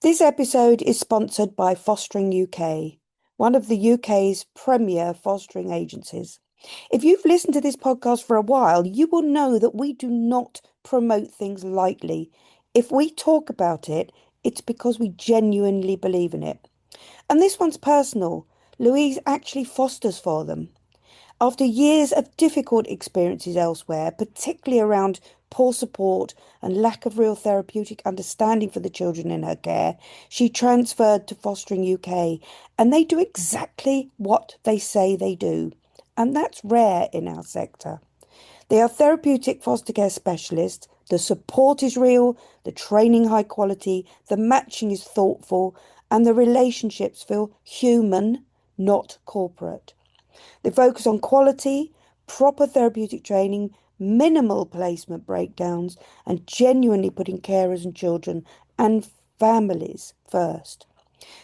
This episode is sponsored by Fostering UK, one of the UK's premier fostering agencies. If you've listened to this podcast for a while, you will know that we do not promote things lightly. If we talk about it, it's because we genuinely believe in it. And this one's personal. Louise actually fosters for them. After years of difficult experiences elsewhere, particularly around poor support and lack of real therapeutic understanding for the children in her care, she transferred to Fostering UK, and they do exactly what they say they do. And that's rare in our sector. They are therapeutic foster care specialists. The support is real, the training high quality, the matching is thoughtful, and the relationships feel human, not corporate. They focus on quality, proper therapeutic training, minimal placement breakdowns, and genuinely putting carers and children and families first.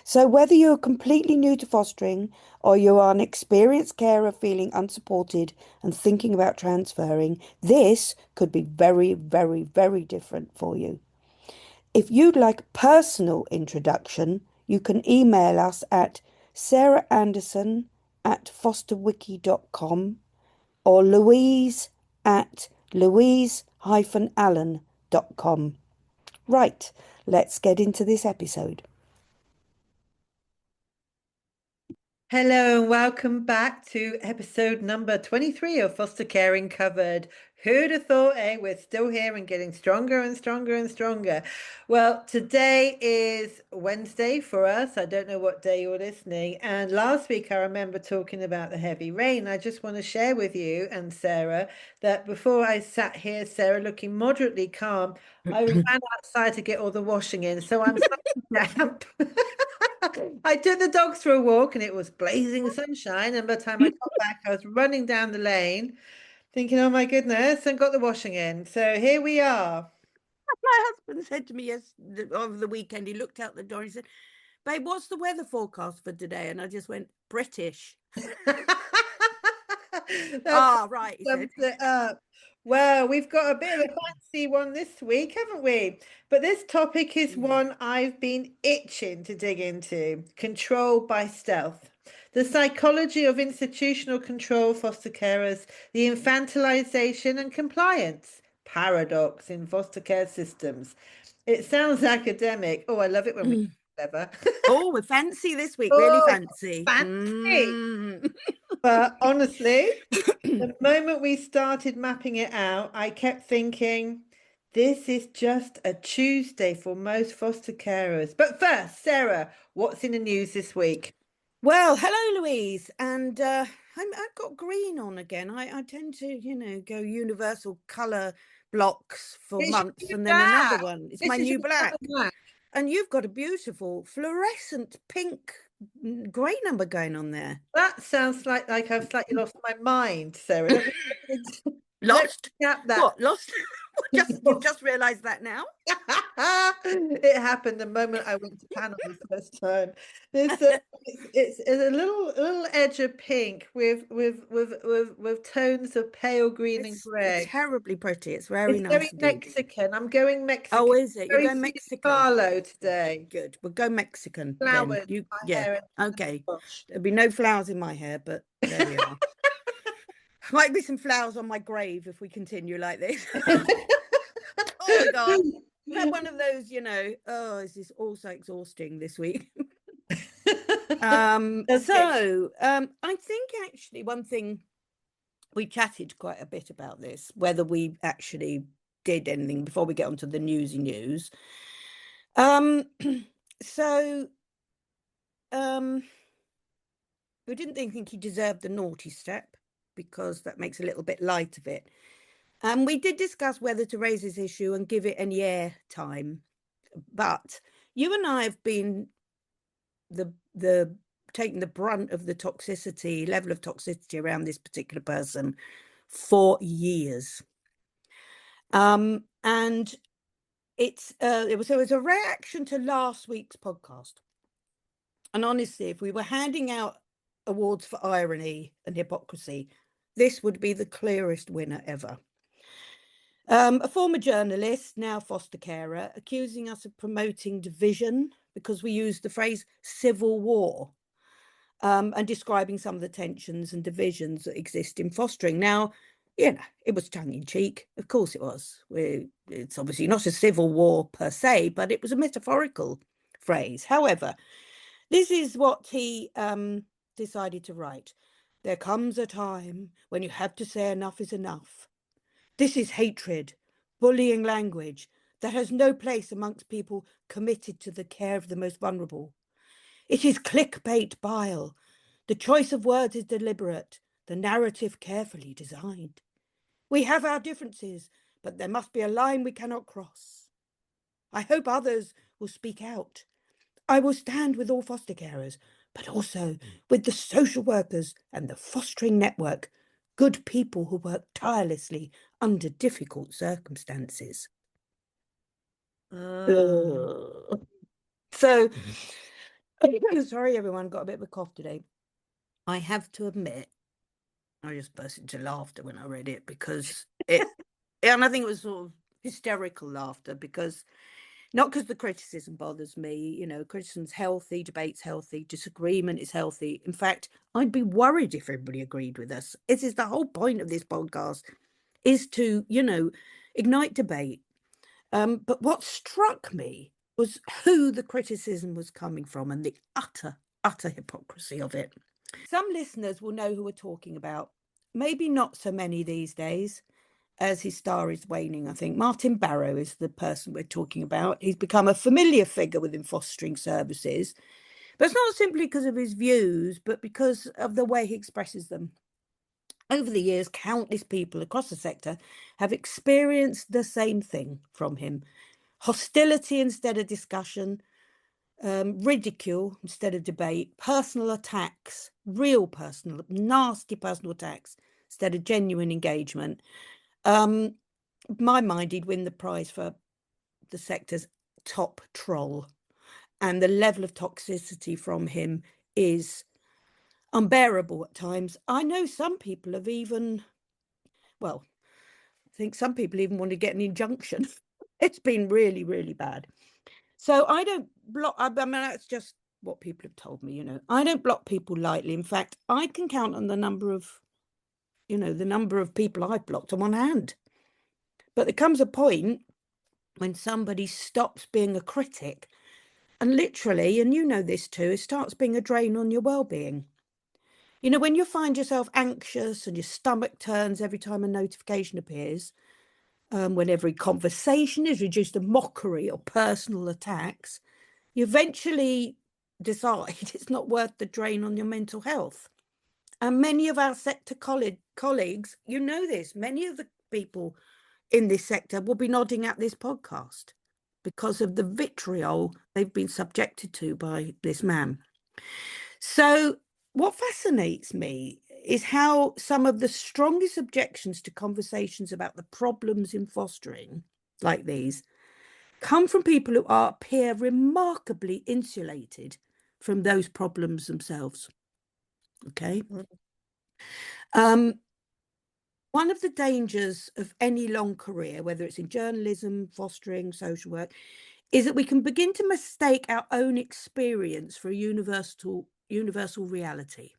So, whether you're completely new to fostering or you are an experienced carer feeling unsupported and thinking about transferring, this could be very, very, very different for you. If you'd like a personal introduction, you can email us at sarahanderson@fosterwiki.com or louise@louise-allen.com. Right, let's get into this episode. Hello and welcome back to episode number 23 of Foster Caring Covered. Who'd have thought, eh? We're still here and getting stronger and stronger and stronger. Well, today is Wednesday for us. I don't know what day you're listening. And last week I remember talking about the heavy rain. I just want to share with you and Sarah that before I sat here, Sarah looking moderately calm, I ran outside to get all the washing in. So I'm slightly damp. I took the dogs for a walk and it was blazing sunshine. And by the time I got back, I was running down the lane thinking, oh my goodness, and got the washing in. So here we are. My husband said to me over the weekend, he looked out the door and he said, "Babe, what's the weather forecast for today?" And I just went, "British." Right, he said. It up. Well, we've got a bit of a fancy one this week, haven't we? But this topic is one I've been itching to dig into. Control by stealth. The psychology of institutional control foster carers, the infantilization and compliance paradox in foster care systems. It sounds academic. Oh, I love it when we clever. Oh, we're fancy this week, really fancy. Fancy. But honestly, the moment we started mapping it out, I kept thinking, this is just a Tuesday for most foster carers. But first, Sarah, what's in the news this week? Well, hello, Louise. And I've got green on again. I tend to, go universal colour blocks for months and then another one. It's my new black. And you've got a beautiful fluorescent pink grey number going on there. That sounds like I've slightly lost my mind, Sarah. Lost? That. What, lost? You've just realised that now? It happened the moment I went to panel the first time. It's a little edge of pink with tones of pale green and grey. It's terribly pretty. It's very nice. Very Mexican. I'm going Mexican. Oh, is it? You're going Mexican? Carlo today. Good. We'll go Mexican. Flowers. Yeah. Okay. There'll be no flowers in my hair, but there we are. Might be some flowers on my grave if we continue like this. Oh my God. You had one of those, this is also exhausting this week. I think actually one thing we chatted quite a bit about this, whether we actually did anything before we get onto the newsy news. We didn't think he deserved the naughty step, because that makes a little bit light of it. And we did discuss whether to raise this issue and give it any air time. But you and I have been taking the brunt of the level of toxicity around this particular person for years. And it was a reaction to last week's podcast. And honestly, if we were handing out awards for irony and hypocrisy, this would be the clearest winner ever. A former journalist, now foster carer, accusing us of promoting division because we used the phrase civil war, and describing some of the tensions and divisions that exist in fostering. Now, it was tongue in cheek. Of course it was. It's obviously not a civil war per se, but it was a metaphorical phrase. However, this is what he decided to write. There comes a time when you have to say enough is enough. This is hatred, bullying language that has no place amongst people committed to the care of the most vulnerable. It is clickbait bile. The choice of words is deliberate, the narrative carefully designed. We have our differences, but there must be a line we cannot cross. I hope others will speak out. I will stand with all foster carers, but also with the social workers and the fostering network, good people who work tirelessly under difficult circumstances. So, sorry everyone, got a bit of a cough today. I have to admit, I just burst into laughter when I read it because and I think it was sort of hysterical laughter because not because the criticism bothers me, criticism's healthy, debate's healthy, disagreement is healthy. In fact, I'd be worried if everybody agreed with us. This is the whole point of this podcast, is to, ignite debate. But what struck me was who the criticism was coming from and the utter hypocrisy of it. Some listeners will know who we're talking about. Maybe not so many these days, as his star is waning, I think. Martin Barrow is the person we're talking about. He's become a familiar figure within fostering services, but it's not simply because of his views, but because of the way he expresses them. Over the years, countless people across the sector have experienced the same thing from him: hostility instead of discussion, ridicule instead of debate, personal attacks, real personal, nasty personal attacks instead of genuine engagement. My mind, he'd win the prize for the sector's top troll. And the level of toxicity from him is unbearable at times. I know some people have even, well, I think some people even want to get an injunction. It's been really, really bad. So I don't block, I mean, that's just what people have told me, I don't block people lightly. In fact, I can count on the number of people I've blocked on one hand. But there comes a point when somebody stops being a critic and literally, and you know this too, it starts being a drain on your well-being. When you find yourself anxious and your stomach turns every time a notification appears, when every conversation is reduced to mockery or personal attacks, you eventually decide it's not worth the drain on your mental health. And many of our sector colleagues, this, many of the people in this sector will be nodding at this podcast because of the vitriol they've been subjected to by this man. So what fascinates me is how some of the strongest objections to conversations about the problems in fostering, like these, come from people who appear remarkably insulated from those problems themselves. Okay. One of the dangers of any long career, whether it's in journalism, fostering, social work, is that we can begin to mistake our own experience for a universal reality.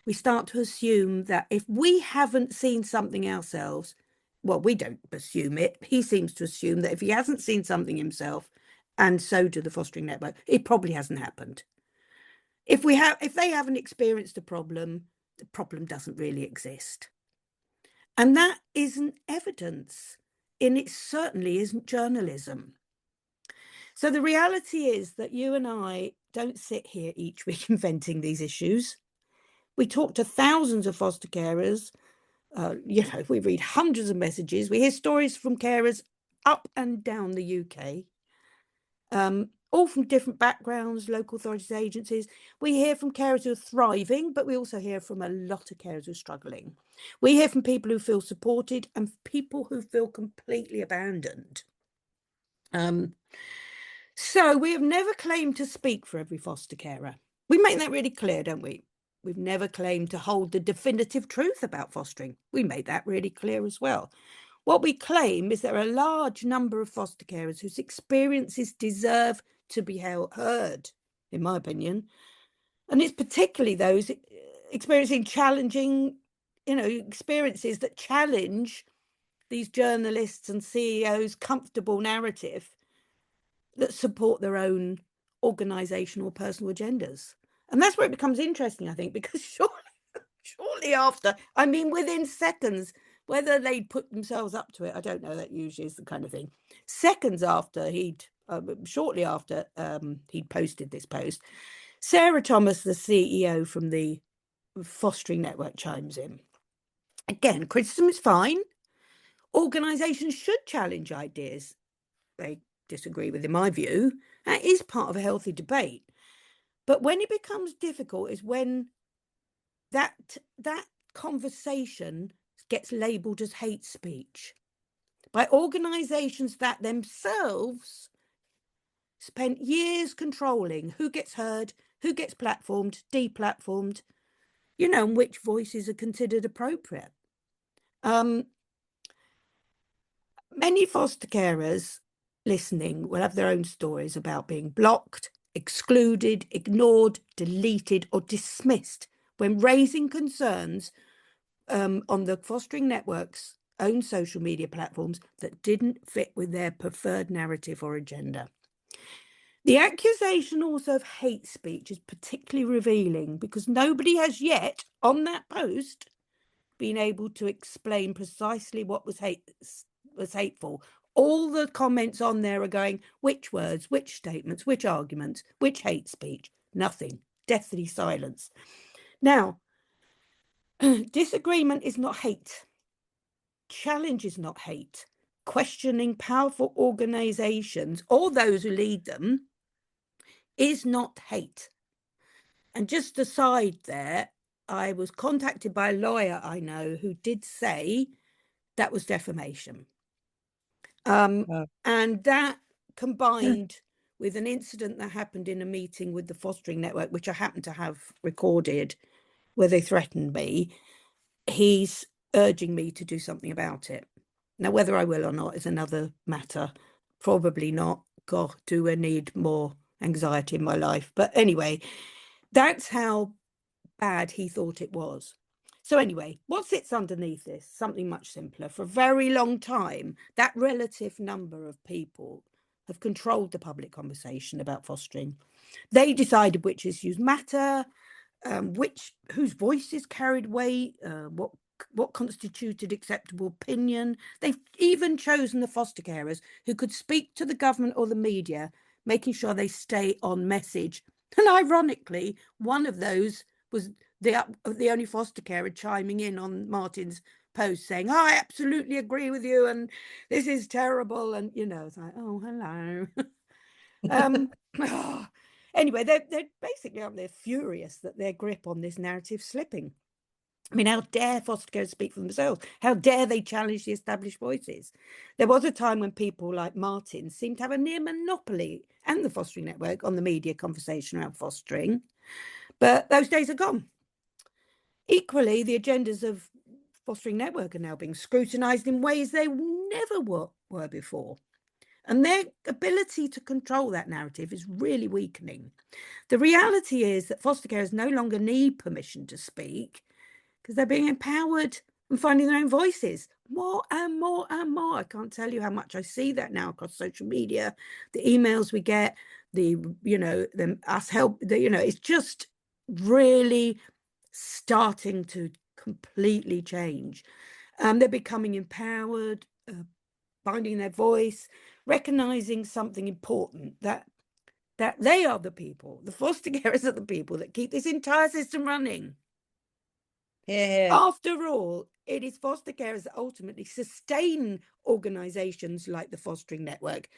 We start to assume that if we haven't seen something ourselves, well, we don't assume it. He seems to assume that if he hasn't seen something himself, and so do the fostering network, it probably hasn't happened. If they haven't experienced a problem, the problem doesn't really exist. And that isn't evidence, and it certainly isn't journalism. So the reality is that you and I don't sit here each week inventing these issues. We talk to thousands of foster carers. We read hundreds of messages. We hear stories from carers up and down the UK, all from different backgrounds, local authorities, agencies. We hear from carers who are thriving, but we also hear from a lot of carers who are struggling. We hear from people who feel supported and people who feel completely abandoned. So we have never claimed to speak for every foster carer. We make that really clear, don't we? We've never claimed to hold the definitive truth about fostering. We made that really clear as well. What we claim is there are a large number of foster carers whose experiences deserve to be heard, in my opinion. And it's particularly those experiencing challenging, experiences that challenge these journalists and CEOs' comfortable narrative that support their own organizational or personal agendas. And that's where it becomes interesting, I think, because shortly after, I mean, within seconds, whether they'd put themselves up to it, I don't know. That usually is the kind of thing. Seconds after shortly after he'd posted this post, Sarah Thomas, the CEO from the fostering network, chimes in. Again, criticism is fine. Organisations should challenge ideas they disagree with, in my view. That is part of a healthy debate. But when it becomes difficult is when that conversation gets labelled as hate speech by organisations that themselves spent years controlling who gets heard, who gets platformed, deplatformed, and which voices are considered appropriate. Many foster carers listening will have their own stories about being blocked, excluded, ignored, deleted, or dismissed when raising concerns on the fostering network's own social media platforms that didn't fit with their preferred narrative or agenda. The accusation also of hate speech is particularly revealing because nobody has yet, on that post, been able to explain precisely what was hateful. All the comments on there are going, which words, which statements, which arguments, which hate speech? Nothing. Deathly silence. Now, disagreement is not hate. Challenge is not hate. Questioning powerful organizations or those who lead them is not hate. And just aside there, I was contacted by a lawyer I know who did say that was defamation. And that combined with an incident that happened in a meeting with the fostering network, which I happen to have recorded, where they threatened me, he's urging me to do something about it. Now, whether I will or not is another matter. Probably not. God, do I need more anxiety in my life? But anyway, that's how bad he thought it was. So anyway, what sits underneath this? Something much simpler. For a very long time, that relative number of people have controlled the public conversation about fostering. They decided which issues matter, whose voices carried weight, what constituted acceptable opinion. They've even chosen the foster carers who could speak to the government or the media, making sure they stay on message. And ironically, one of those was the only foster carer chiming in on Martin's post saying, I absolutely agree with you and this is terrible. And, it's like, oh, hello. Anyway, they're basically they're furious that their grip on this narrative slipping. I mean, how dare foster carers speak for themselves? How dare they challenge the established voices? There was a time when people like Martin seemed to have a near monopoly and the fostering network on the media conversation around fostering, but those days are gone. Equally, the agendas of fostering network are now being scrutinised in ways they never were before. And their ability to control that narrative is really weakening. The reality is that foster carers no longer need permission to speak because they're being empowered and finding their own voices more and more and more. I can't tell you how much I see that now across social media, the emails we get, us help, it's just really starting to completely change. They're becoming empowered, finding their voice, recognizing something important, that they are the people, the foster carers are the people that keep this entire system running. Yeah. After all, it is foster carers that ultimately sustain organizations like the fostering network.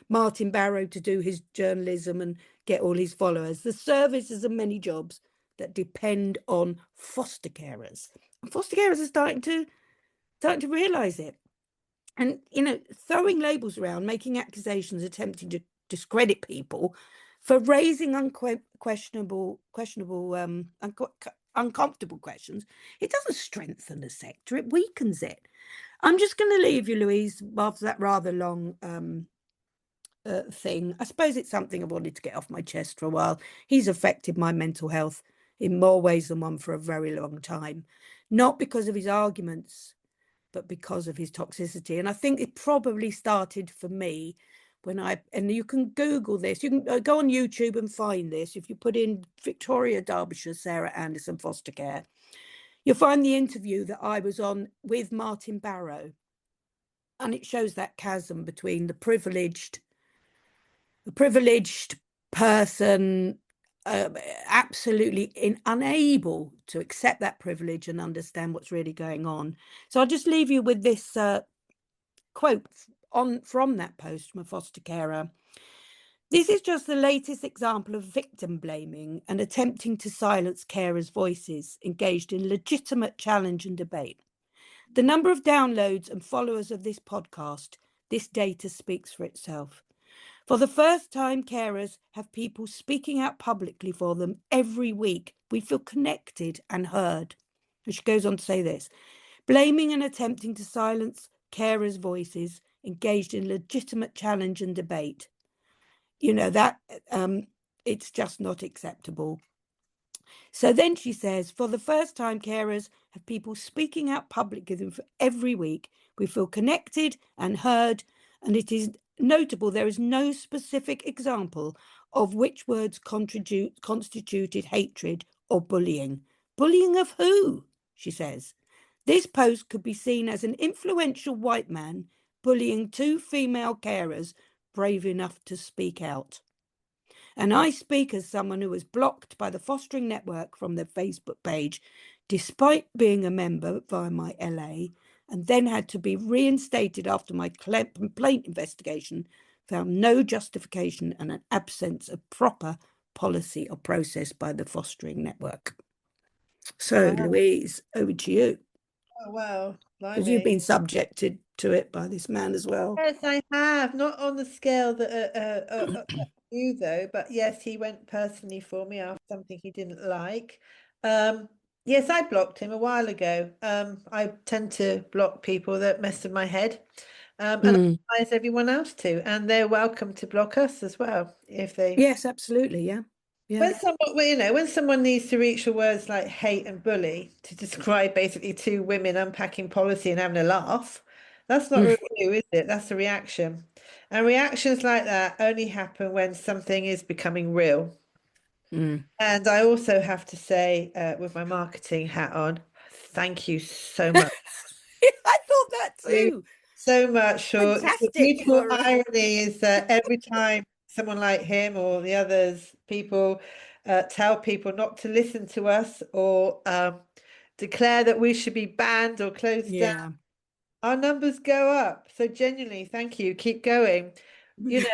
Martin Barrow to do his journalism and get all his followers. The services and many jobs that depend on foster carers. And foster carers are starting to realize it. And, throwing labels around, making accusations, attempting to discredit people for raising unquestionable uncomfortable questions, it doesn't strengthen the sector, it weakens it. I'm just going to leave you, Louise, after that rather long thing. I suppose it's something I wanted to get off my chest for a while. He's affected my mental health in more ways than one for a very long time, not because of his arguments, but because of his toxicity. And I think it probably started for me when and you can Google this, you can go on YouTube and find this. If you put in Victoria, Derbyshire, Sarah Anderson foster care, you'll find the interview that I was on with Martin Barrow. And it shows that chasm between the privileged person, absolutely unable to accept that privilege and understand what's really going on. So I'll just leave you with this quote from that post from a foster carer. This is just the latest example of victim blaming and attempting to silence carers' voices engaged in legitimate challenge and debate. The number of downloads and followers of this podcast, this data speaks for itself. For the first time, carers have people speaking out publicly for them every week. We feel connected and heard. And she goes on to say this: blaming and attempting to silence carers' voices engaged in legitimate challenge and debate. That it's just not acceptable. So then she says, for the first time, carers have people speaking out publicly for every week. We feel connected and heard, and it is notable there is no specific example of which words constituted hatred or bullying. Bullying of who? She says. This post could be seen as an influential white man bullying two female carers brave enough to speak out. And I speak as someone who was blocked by the fostering network from their Facebook page, despite being a member via my LA, and then had to be reinstated after my complaint investigation found no justification and an absence of proper policy or process by the fostering network. So, Wow. Louise, over to you. Oh, wow. Because you've Blimey. been subjected to it by this man as well. Yes, I have. Not on the scale that you though, but yes, he went personally for me after something he didn't like. Um, yes, I blocked him a while ago. I tend to block people that mess with my head. And I Mm. advise everyone else to, and they're welcome to block us as well if they. Yes, absolutely. Yeah. Yeah. When someone, well, when someone needs to reach for words like hate and bully to describe basically two women unpacking policy and having a laugh, that's not a Mm. review, is it? That's a reaction. And reactions like that only happen when something is becoming real. Mm. And I also have to say, with my marketing hat on, thank you so much. I thought that You too. so much. Or the Fantastic beautiful for irony is that every time someone like him or the others, people tell people not to listen to us or declare that we should be banned or closed down, yeah. our numbers go up. So genuinely, thank you. Keep going. You know,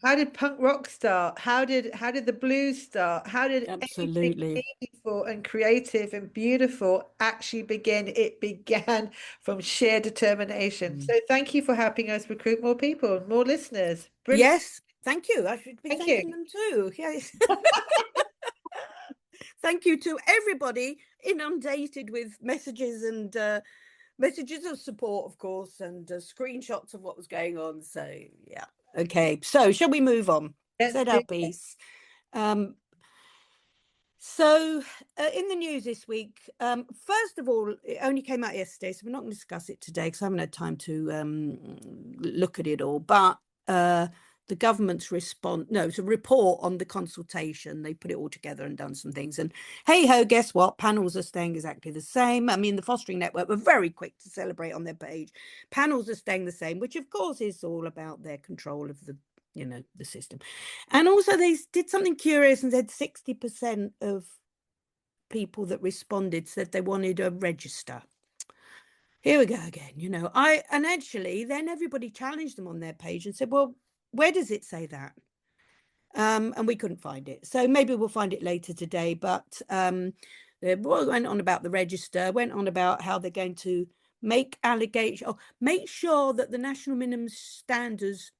how did punk rock start? How did the blues start? How did anything Absolutely. meaningful and creative and beautiful actually begin? It began from sheer determination. Mm. So thank you for helping us recruit more people, more listeners. Brilliant. Yes, thank you. I should be Thank you. thanking them too. Yes. Thank you to everybody inundated with messages and messages of support, of course, and screenshots of what was going on. So, yeah. Okay. So, shall we move on? Let's Said do our it. piece. Um, So, in the news this week, first of all, it only came out yesterday, so we're not going to discuss it today because I haven't had time to look at it all. But the government's response, no, it's a report on the consultation. They put it all together and done some things. And hey ho, guess what? Panels are staying exactly the same. I mean, the fostering network were very quick to celebrate on their page. Panels are staying the same, which of course is all about their control of the system. And also they did something curious and said 60% of people that responded said they wanted a register. Here we go again, and actually then everybody challenged them on their page and said, well, where does it say that? And we couldn't find it. So maybe we'll find it later today. But they went on about the register, went on about how they're going to make sure that the national minimum standards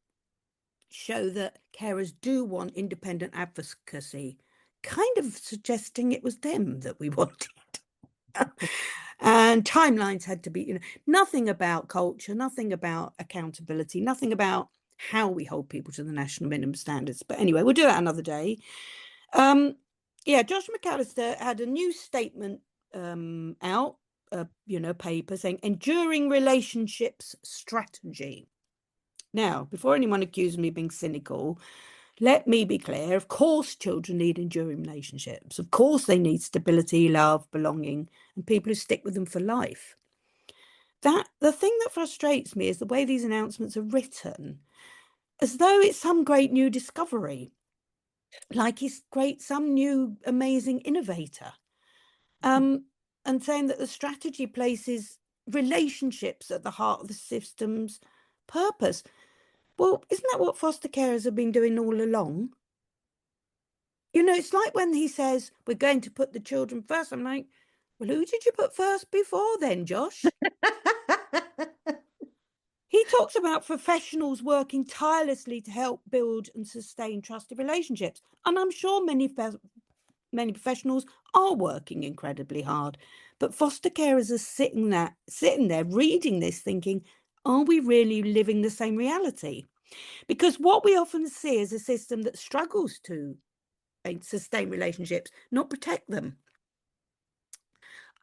show that carers do want independent advocacy, kind of suggesting it was them that we wanted. And timelines had to be, nothing about culture, nothing about accountability, nothing about how we hold people to the national minimum standards. But anyway, we'll do that another day. Yeah, Josh McAllister had a new statement out, paper saying enduring relationships strategy. Now, before anyone accuses me of being cynical, let me be clear. Of course, children need enduring relationships. Of course, they need stability, love, belonging, and people who stick with them for life. The thing that frustrates me is the way these announcements are written, as though it's some great new discovery, like he's some new amazing innovator. And saying that the strategy places relationships at the heart of the system's purpose. Well, isn't that what foster carers have been doing all along? It's like when he says, we're going to put the children first. I'm like, well, who did you put first before then, Josh? He talks about professionals working tirelessly to help build and sustain trusted relationships. And I'm sure many professionals are working incredibly hard. But foster carers are sitting there reading this thinking, are we really living the same reality? Because what we often see is a system that struggles to sustain relationships, not protect them.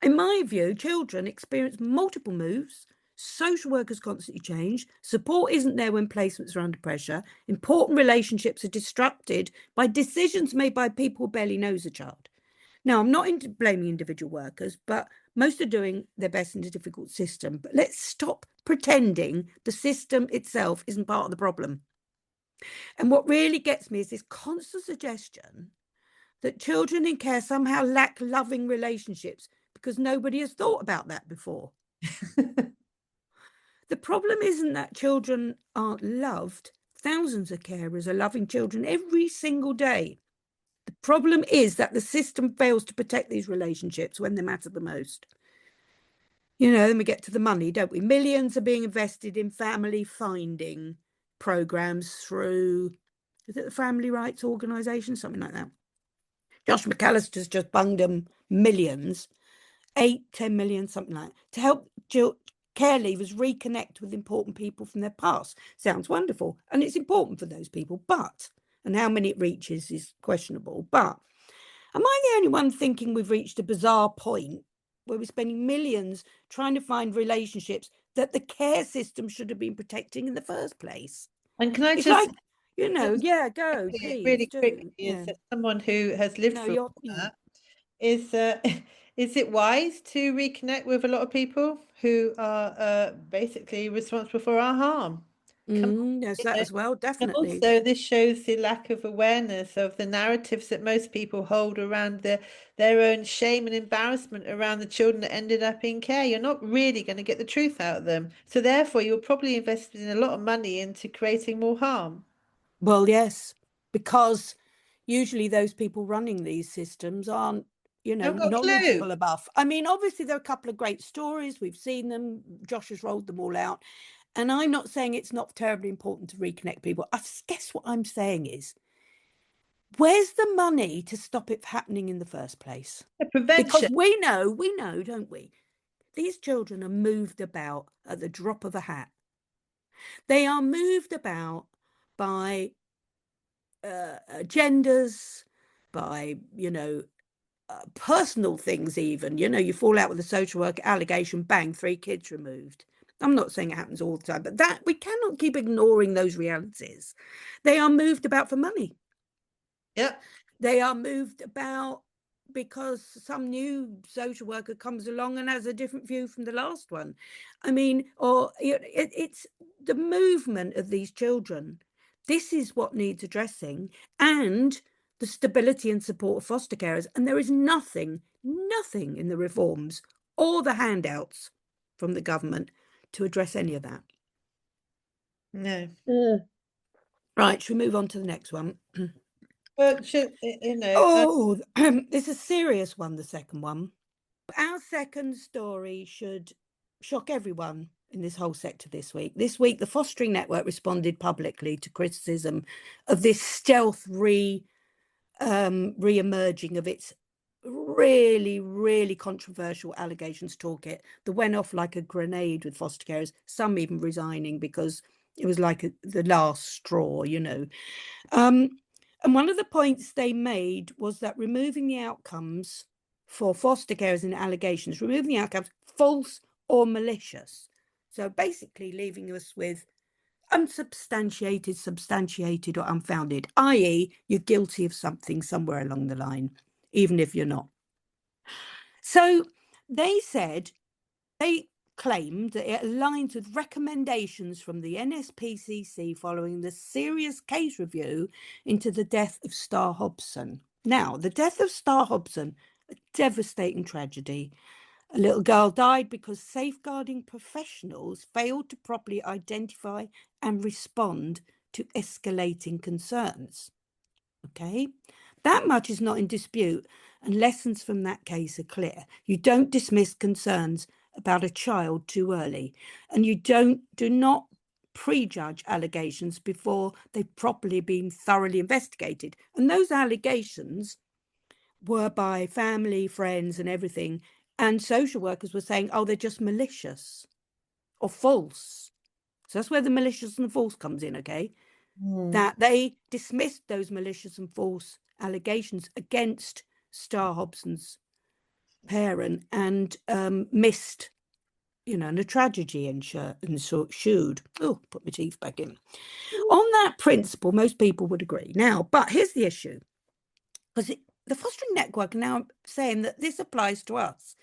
In my view, children experience multiple moves. Social workers constantly change. Support isn't there when placements are under pressure. Important relationships are disrupted by decisions made by people who barely knows a child. Now, I'm not blaming individual workers, but most are doing their best in a difficult system. But let's stop pretending the system itself isn't part of the problem. And what really gets me is this constant suggestion that children in care somehow lack loving relationships because nobody has thought about that before. The problem isn't that children aren't loved. Thousands of carers are loving children every single day. The problem is that the system fails to protect these relationships when they matter the most. Then we get to the money, don't we? Millions are being invested in family finding programs through, is it the Family Rights Organisation? Something like that. Josh McAllister's just bunged them millions, 8, 10 million, something like that, to help care leavers reconnect with important people from their past. Sounds wonderful. And it's important for those people, and how many it reaches is questionable. But am I the only one thinking we've reached a bizarre point where we're spending millions trying to find relationships that the care system should have been protecting in the first place? And can I It's just like, yeah, go, please really do. quickly, Yeah. as someone who has lived No, through you're, all that, is is it wise to reconnect with a lot of people who are basically responsible for our harm? Come on, yes, you that know. as well, And definitely. also, this shows the lack of awareness of the narratives that most people hold around their own shame and embarrassment around the children that ended up in care. You're not really going to get the truth out of them. So therefore, you're probably invested in a lot of money into creating more harm. Well, yes, because usually those people running these systems aren't, I've got a clue. knowledgeable enough. I mean, obviously, there are a couple of great stories. We've seen them. Josh has rolled them all out. And I'm not saying it's not terribly important to reconnect people. I guess what I'm saying is, where's the money to stop it happening in the first place? The prevention. Because we know, don't we? These children are moved about at the drop of a hat. They are moved about by agendas, by, personal things even. You fall out with a social worker allegation, bang, 3 kids removed. I'm not saying it happens all the time, but that we cannot keep ignoring those realities. They are moved about for money. Yep. They are moved about because some new social worker comes along and has a different view from the last one. I mean, or it's the movement of these children. This is what needs addressing, and the stability and support of foster carers. And there is nothing in the reforms or the handouts from the government to address any of that. No. Right, should we move on to the next one? Well, Oh, it's a serious one, the second one. Our second story should shock everyone in this whole sector this week. This week, the Fostering Network responded publicly to criticism of this stealth re-emerging of its really, really controversial allegations toolkit that went off like a grenade with foster carers, some even resigning because it was like the last straw, you know. And one of the points they made was that removing the outcomes for foster carers in allegations, removing the outcomes false or malicious. So basically leaving us with unsubstantiated, substantiated, or unfounded, i.e., you're guilty of something somewhere along the line, even if you're not. So they said, they claimed that it aligns with recommendations from the NSPCC following the serious case review into the death of Star Hobson. Now, the death of Star Hobson, a devastating tragedy. A little girl died because safeguarding professionals failed to properly identify and respond to escalating concerns. Okay, that much is not in dispute, and lessons from that case are clear. You don't dismiss concerns about a child too early, and you do not prejudge allegations before they've properly been thoroughly investigated. And those allegations were by family, friends, and everything. And social workers were saying, oh, they're just malicious or false. So that's where the malicious and the false comes in, okay? That they dismissed those malicious and false allegations against Star Hobson's parent and missed, and a tragedy ensued. Oh, put my teeth back in. On that principle, most people would agree. Now, but here's the issue, because the fostering network are now saying that this applies to us,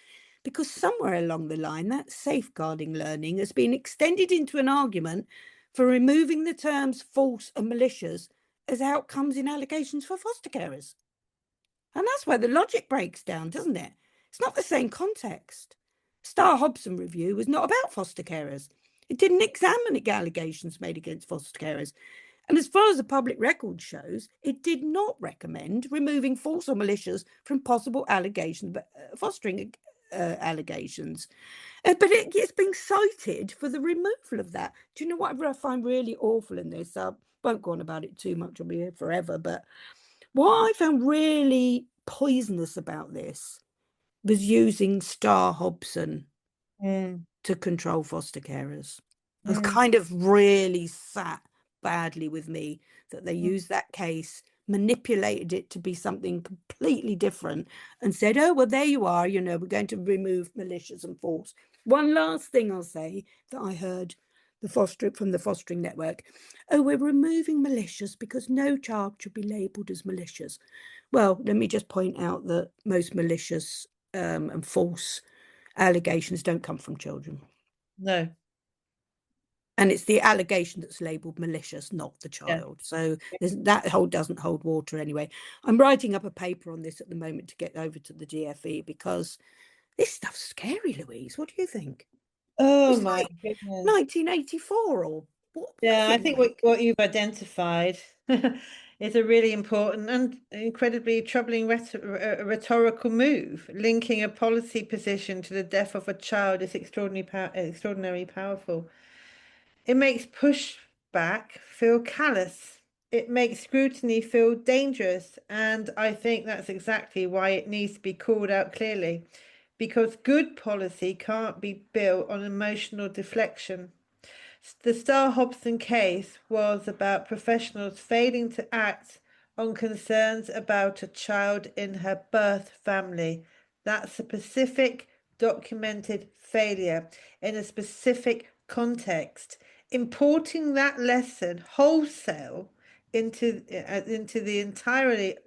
because somewhere along the line, that safeguarding learning has been extended into an argument for removing the terms false and malicious as outcomes in allegations for foster carers. And that's where the logic breaks down, doesn't it? It's not the same context. Star Hobson review was not about foster carers. It didn't examine the allegations made against foster carers. And as far as the public record shows, it did not recommend removing false or malicious from possible allegations, fostering allegations. But it's been cited for the removal of that. Do you know what I find really awful in this? I won't go on about it too much, I'll be here forever. But what I found really poisonous about this was using Star Hobson to control foster carers. It was kind of really sat badly with me that they used that case, manipulated it to be something completely different, and said, oh, well, there you are, we're going to remove malicious and false. One last thing I'll say that I heard from the fostering network. Oh, we're removing malicious because no child should be labelled as malicious. Well, let me just point out that most malicious and false allegations don't come from children. No. And it's the allegation that's labelled malicious, not the child. So that doesn't hold water anyway. I'm writing up a paper on this at the moment to get over to the DFE because this stuff's scary, Louise. What do you think? Oh It's my like goodness. 1984 or what Yeah, is I it think like? what you've identified is a really important and incredibly troubling rhetorical move. Linking a policy position to the death of a child is extraordinarily powerful. It makes pushback feel callous. It makes scrutiny feel dangerous. And I think that's exactly why it needs to be called out clearly. Because good policy can't be built on emotional deflection. The Star Hobson case was about professionals failing to act on concerns about a child in her birth family. That's a specific documented failure in a specific context. Importing that lesson wholesale into the entirely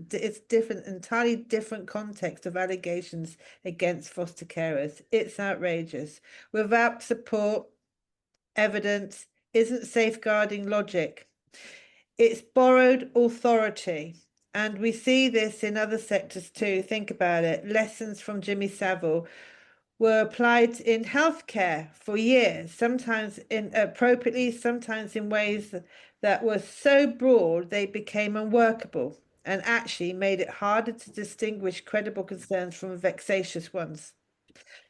different context of allegations against foster carers. It's outrageous. Without support, evidence, isn't safeguarding logic. It's borrowed authority. And we see this in other sectors too. Think about it. Lessons from Jimmy Savile were applied in healthcare for years, sometimes inappropriately, sometimes in ways that were so broad they became unworkable and actually made it harder to distinguish credible concerns from vexatious ones.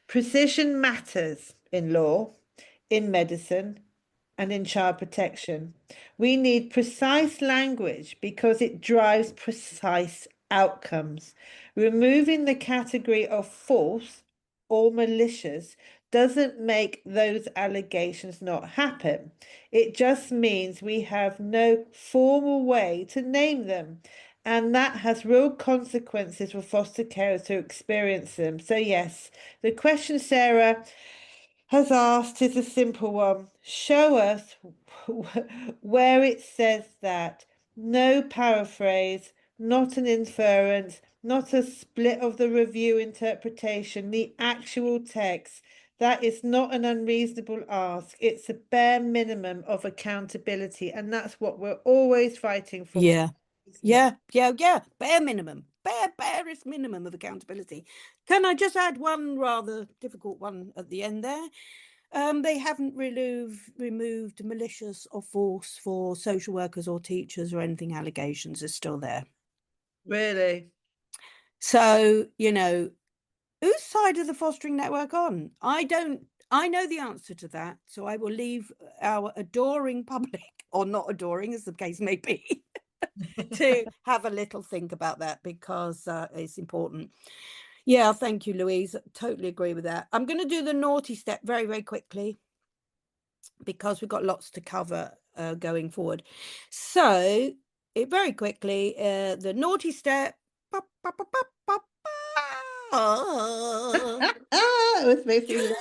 Precision matters in law, in medicine, and in child protection. We need precise language because it drives precise outcomes. Removing the category of false or malicious doesn't make those allegations not happen. It just means we have no formal way to name them. And that has real consequences for foster carers who experience them. So, yes, the question, Sarah, has asked is a simple one. Show us where it says that. No paraphrase, not an inference, not a split of the review interpretation, the actual text. That is not an unreasonable ask. It's a bare minimum of accountability, and that's what we're always fighting for, Yeah. isn't it? Yeah. Bare minimum. Barest minimum of accountability. Can I just add one rather difficult one at the end there? They haven't removed malicious or false for social workers or teachers or anything. Allegations are still there. Really? So, whose side of the fostering network on? I don't. I know the answer to that, so I will leave our adoring public, or not adoring, as the case may be, to have a little think about that because it's important. Yeah, thank you, Louise. Totally agree with that. I'm going to do the naughty step very, very quickly because we've got lots to cover going forward. So, very quickly, the naughty step. It was supposed to be.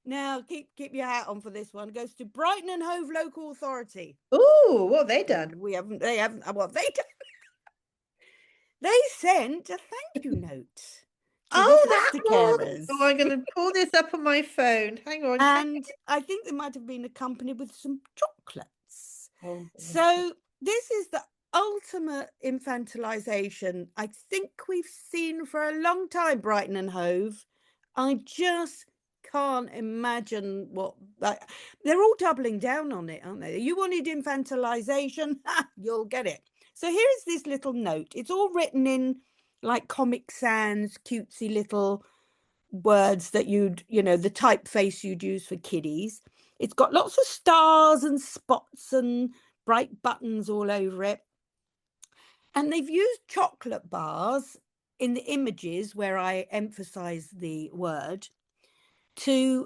Now, keep your hat on for this one. Goes to Brighton and Hove Local Authority. Oh, what have they done? They haven't. Well, they sent a thank you note to the Oh, that foster one. carers. Oh, I'm going to pull this up on my phone. Hang on. And I think they might have been accompanied with some chocolates. Oh, So this is the ultimate infantilization I think we've seen for a long time, Brighton and Hove. I just can't imagine what they're all doubling down on it, aren't they? You wanted infantilization, you'll get it. So here's this little note. It's all written in like Comic Sans, cutesy little words that the typeface you'd use for kiddies. It's got lots of stars and spots and bright buttons all over it. And they've used chocolate bars in the images where I emphasize the word to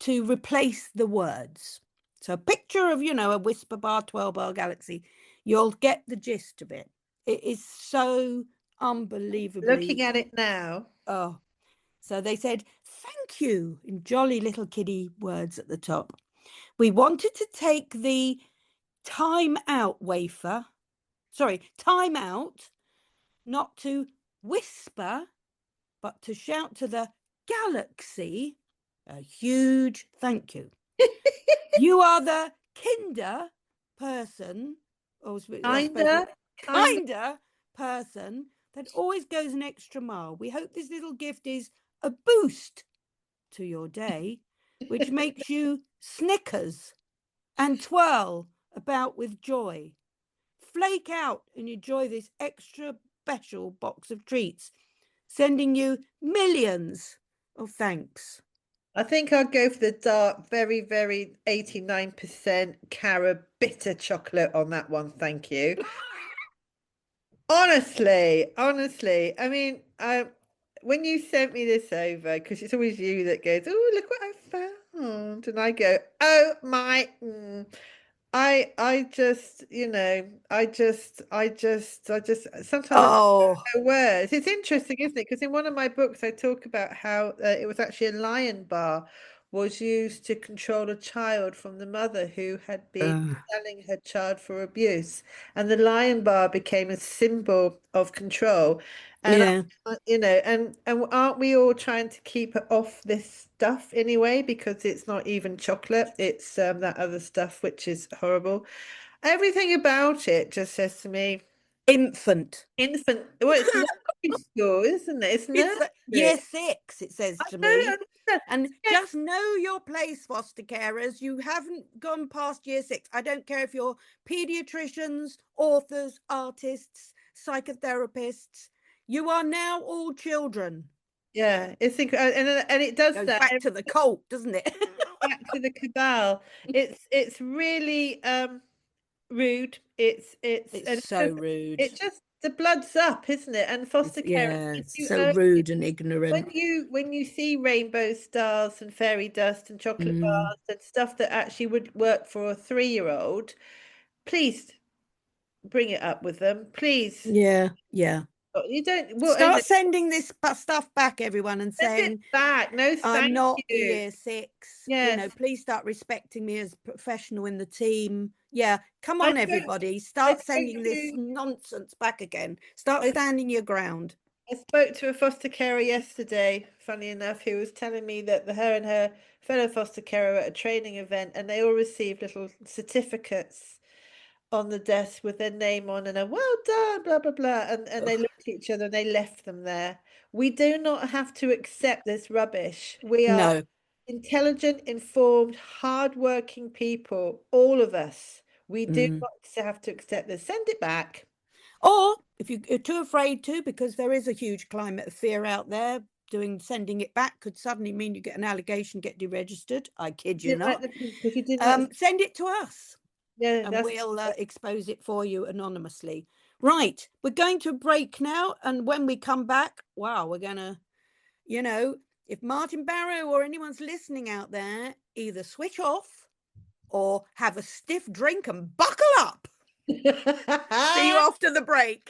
replace the words. So a picture of, a whisper bar, 12 bar galaxy, you'll get the gist of it. It is so looking unbelievably, at it now. oh, so they said, thank you, in jolly little kiddie words at the top. We wanted to take the time out wafer, time out, not to whisper, but to shout to the galaxy a huge thank you. You are the kinder person, or I suppose kinder person that always goes an extra mile. We hope this little gift is a boost to your day, which makes you snickers and twirl about with joy. Flake out and enjoy this extra special box of treats, sending you millions of thanks. I think I'll go for the dark, very, very 89% Cara bitter chocolate on that one. Thank you. Honestly, I mean, when you sent me this over, because it's always you that goes, "Oh, look what I found," and I go, "Oh my." I just, I just sometimes I don't Oh, know words. It's interesting, isn't it? Because in one of my books, I talk about how it was actually a lion bar was used to control a child from the mother who had been selling her child for abuse, and the lion bar became a symbol of control. And yeah. and aren't we all trying to keep it off this stuff anyway? Because it's not even chocolate; it's that other stuff which is horrible. Everything about it just says to me, Infant. infant. Well, it's nursery school, isn't it? It's It's year nursery. 6, it says I to don't me. understand. And Yeah, just know your place, foster carers. You haven't gone past year 6. I don't care if you're pediatricians, authors, artists, psychotherapists. You are now all children. yeah. It's and it does Goes that. back to the cult, doesn't it? Back to the cabal. It's really rude. It's so rude. It just the blood's up, isn't it? And foster care, It's so rude and ignorant. when you see rainbow stars and fairy dust and chocolate Mm, bars and stuff that actually would work for a 3-year-old, please bring it up with them. Please. yeah, yeah. Oh, you don't, well, and Start sending this stuff back, everyone, and send it saying, back. No, I'm thank not a you. year six. Yes. Please start respecting me as a professional in the team. Yeah, come I on, spoke, everybody. I Start spoke sending this to nonsense back again. Start standing your ground. I spoke to a foster carer yesterday, funny enough, who was telling me that her and her fellow foster carer were at a training event and they all received little certificates on the desk with their name on and a well done, blah blah blah. And they Ugh, looked at each other and they left them there. We do not have to accept this rubbish. We are no. intelligent, informed, hardworking people, all of us. We do Mm. not have to accept this. Send it back. Or if you're too afraid to, because there is a huge climate of fear out there, sending it back could suddenly mean you get an allegation, get deregistered. I kid you Didn't like not. the because you didn't like Send it to us yeah, and that's we'll expose it for you anonymously. Right, we're going to a break now. And when we come back, wow, we're going to, you know, if Martin Barrow or anyone's listening out there, either switch off or have a stiff drink and buckle up. See you after the break.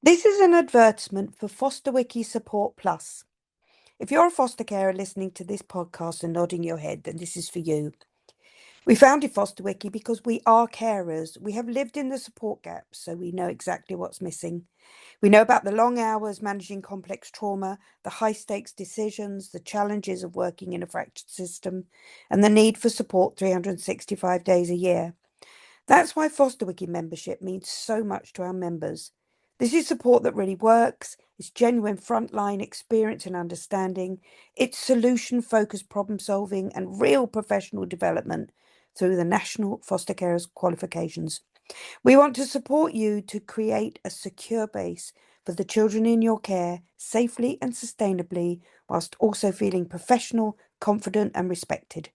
This is an advertisement for Foster Wiki Support Plus. If you're a foster carer listening to this podcast and nodding your head, then this is for you. We founded Foster Wiki because we are carers. We have lived in the support gaps, so we know exactly what's missing. We know about the long hours managing complex trauma, the high stakes decisions, the challenges of working in a fractured system, and the need for support 365 days a year. That's why Foster Wiki membership means so much to our members. This is support that really works. It's genuine frontline experience and understanding. It's solution-focused problem solving and real professional development through the National Foster Carers qualifications. We want to support you to create a secure base for the children in your care safely and sustainably, whilst also feeling professional, confident, and respected.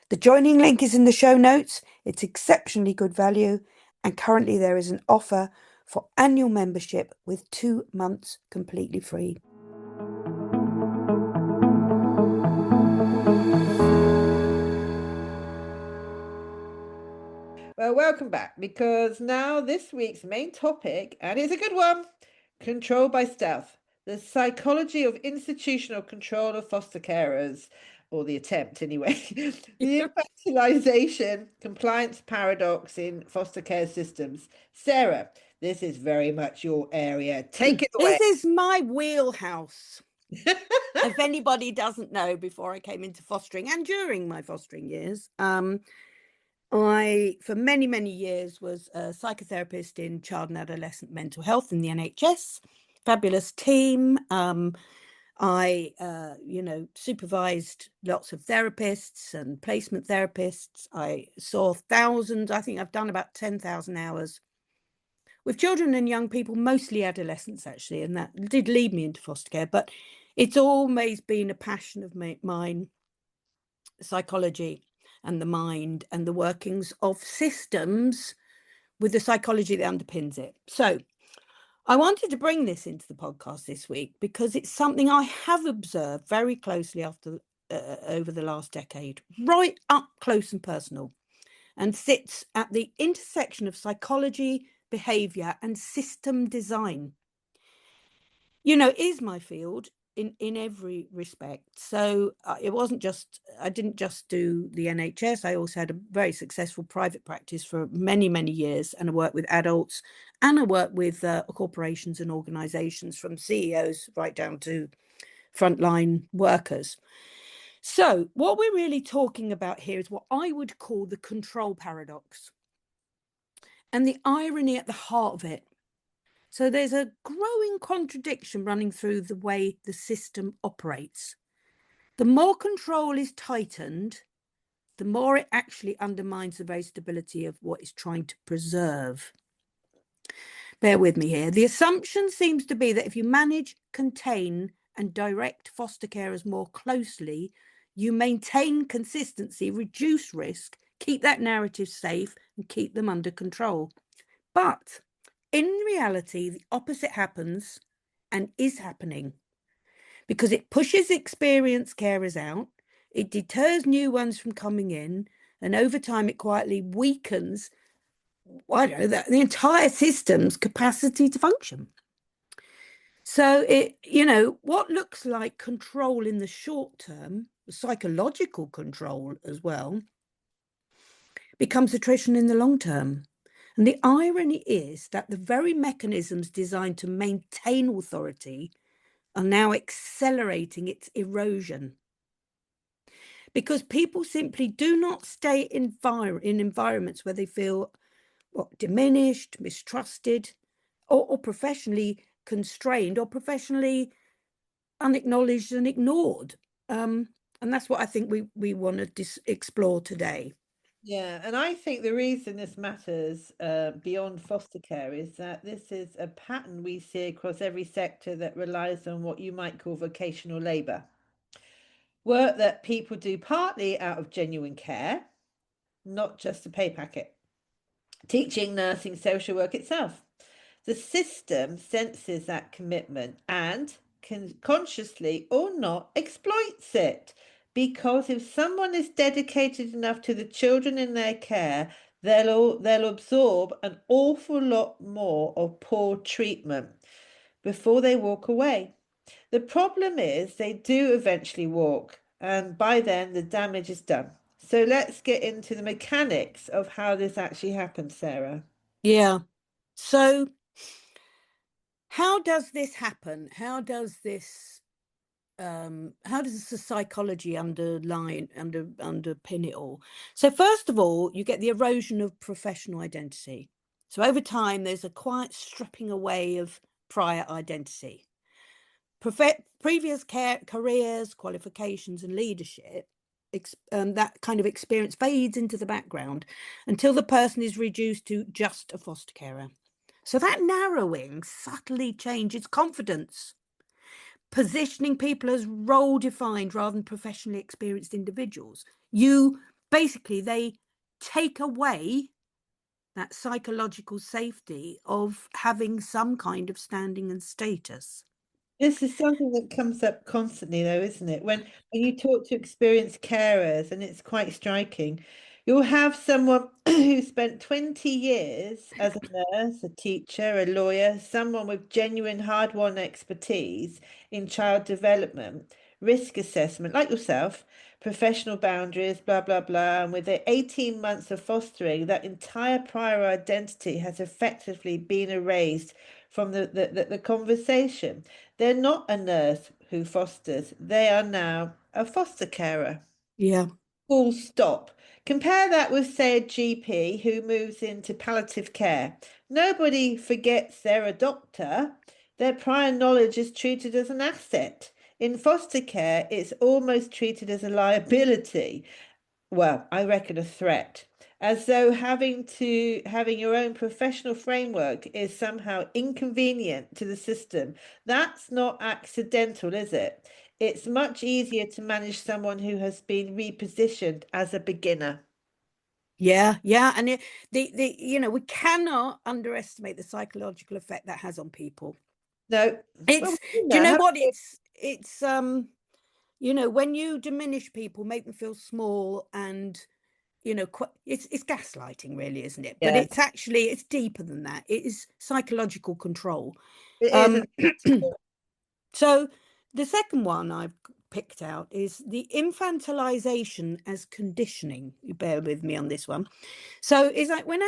The joining link is in the show notes. It's exceptionally good value, and currently there is an offer for annual membership with 2 months completely free. Well, welcome back because now this week's main topic, and it's a good one, control by stealth, the psychology of institutional control of foster carers, or the attempt anyway, the infantilization compliance paradox in foster care systems. Sarah, this is very much your area. Take it away. This is my wheelhouse. If anybody doesn't know, before I came into fostering and during my fostering years, I, for many, many years, was a psychotherapist in child and adolescent mental health in the NHS. Fabulous team. I, supervised lots of therapists and placement therapists. I saw thousands, I think I've done about 10,000 hours with children and young people, mostly adolescents, actually. And that did lead me into foster care, but it's always been a passion of mine, psychology and the mind and the workings of systems with the psychology that underpins it. So I wanted to bring this into the podcast this week because it's something I have observed very closely over the last decade, right up close and personal, and sits at the intersection of psychology, behavior, and system design. Is my field in every respect. So it wasn't just, I didn't just do the NHS. I also had a very successful private practice for many, many years. And I worked with adults and I worked with corporations and organizations, from CEOs right down to frontline workers. So what we're really talking about here is what I would call the control paradox and the irony at the heart of it. So there's a growing contradiction running through the way the system operates. The more control is tightened, the more it actually undermines the very stability of what it's trying to preserve. Bear with me here. The assumption seems to be that if you manage, contain, and direct foster carers more closely, you maintain consistency, reduce risk, keep that narrative safe, and keep them under control. But in reality, the opposite happens and is happening because it pushes experienced carers out, it deters new ones from coming in, and over time it quietly weakens, I don't know, the entire system's capacity to function. So what looks like control in the short term, psychological control as well, becomes attrition in the long term. And the irony is that the very mechanisms designed to maintain authority are now accelerating its erosion. Because people simply do not stay in environments where they feel diminished, mistrusted, or professionally constrained, or professionally unacknowledged and ignored. And that's what I think we want to explore today. Yeah, and I think the reason this matters beyond foster care is that this is a pattern we see across every sector that relies on what you might call vocational labour. Work that people do partly out of genuine care, not just a pay packet. Teaching, nursing, social work itself. The system senses that commitment and can consciously or not exploits it. Because if someone is dedicated enough to the children in their care, they'll absorb an awful lot more of poor treatment before they walk away. The problem is they do eventually walk, and by then the damage is done. So let's get into the mechanics of how this actually happens, Sarah. Yeah. So how does this happen? How does the psychology underpin it all? So first of all, you get the erosion of professional identity. So over time, there's a quiet stripping away of prior identity. Previous careers, qualifications, and leadership, that kind of experience fades into the background until the person is reduced to just a foster carer. So that narrowing subtly changes confidence, positioning people as role defined rather than professionally experienced individuals. They take away that psychological safety of having some kind of standing and status. This is something that comes up constantly, though, isn't it? When you talk to experienced carers, and it's quite striking, you'll have someone who spent 20 years as a nurse, a teacher, a lawyer, someone with genuine hard-won expertise in child development, risk assessment, like yourself, professional boundaries, blah, blah, blah. And with the 18 months of fostering, that entire prior identity has effectively been erased from the conversation. They're not a nurse who fosters, they are now a foster carer. Yeah. Full stop. Compare that with, say, a GP who moves into palliative care. Nobody forgets they're a doctor. Their prior knowledge is treated as an asset. In foster care, it's almost treated as a liability. Well, I reckon a threat, as though having your own professional framework is somehow inconvenient to the system. That's not accidental, is it? It's much easier to manage someone who has been repositioned as a beginner. Yeah, and we cannot underestimate the psychological effect that has on people. No, well, Do you know have what? When you diminish people, make them feel small, and it's gaslighting, really, isn't it? But yeah, it's deeper than that. It is psychological control. it is. Um, so the second one I've picked out is the infantilization as conditioning. You bear with me on this one. So it's like when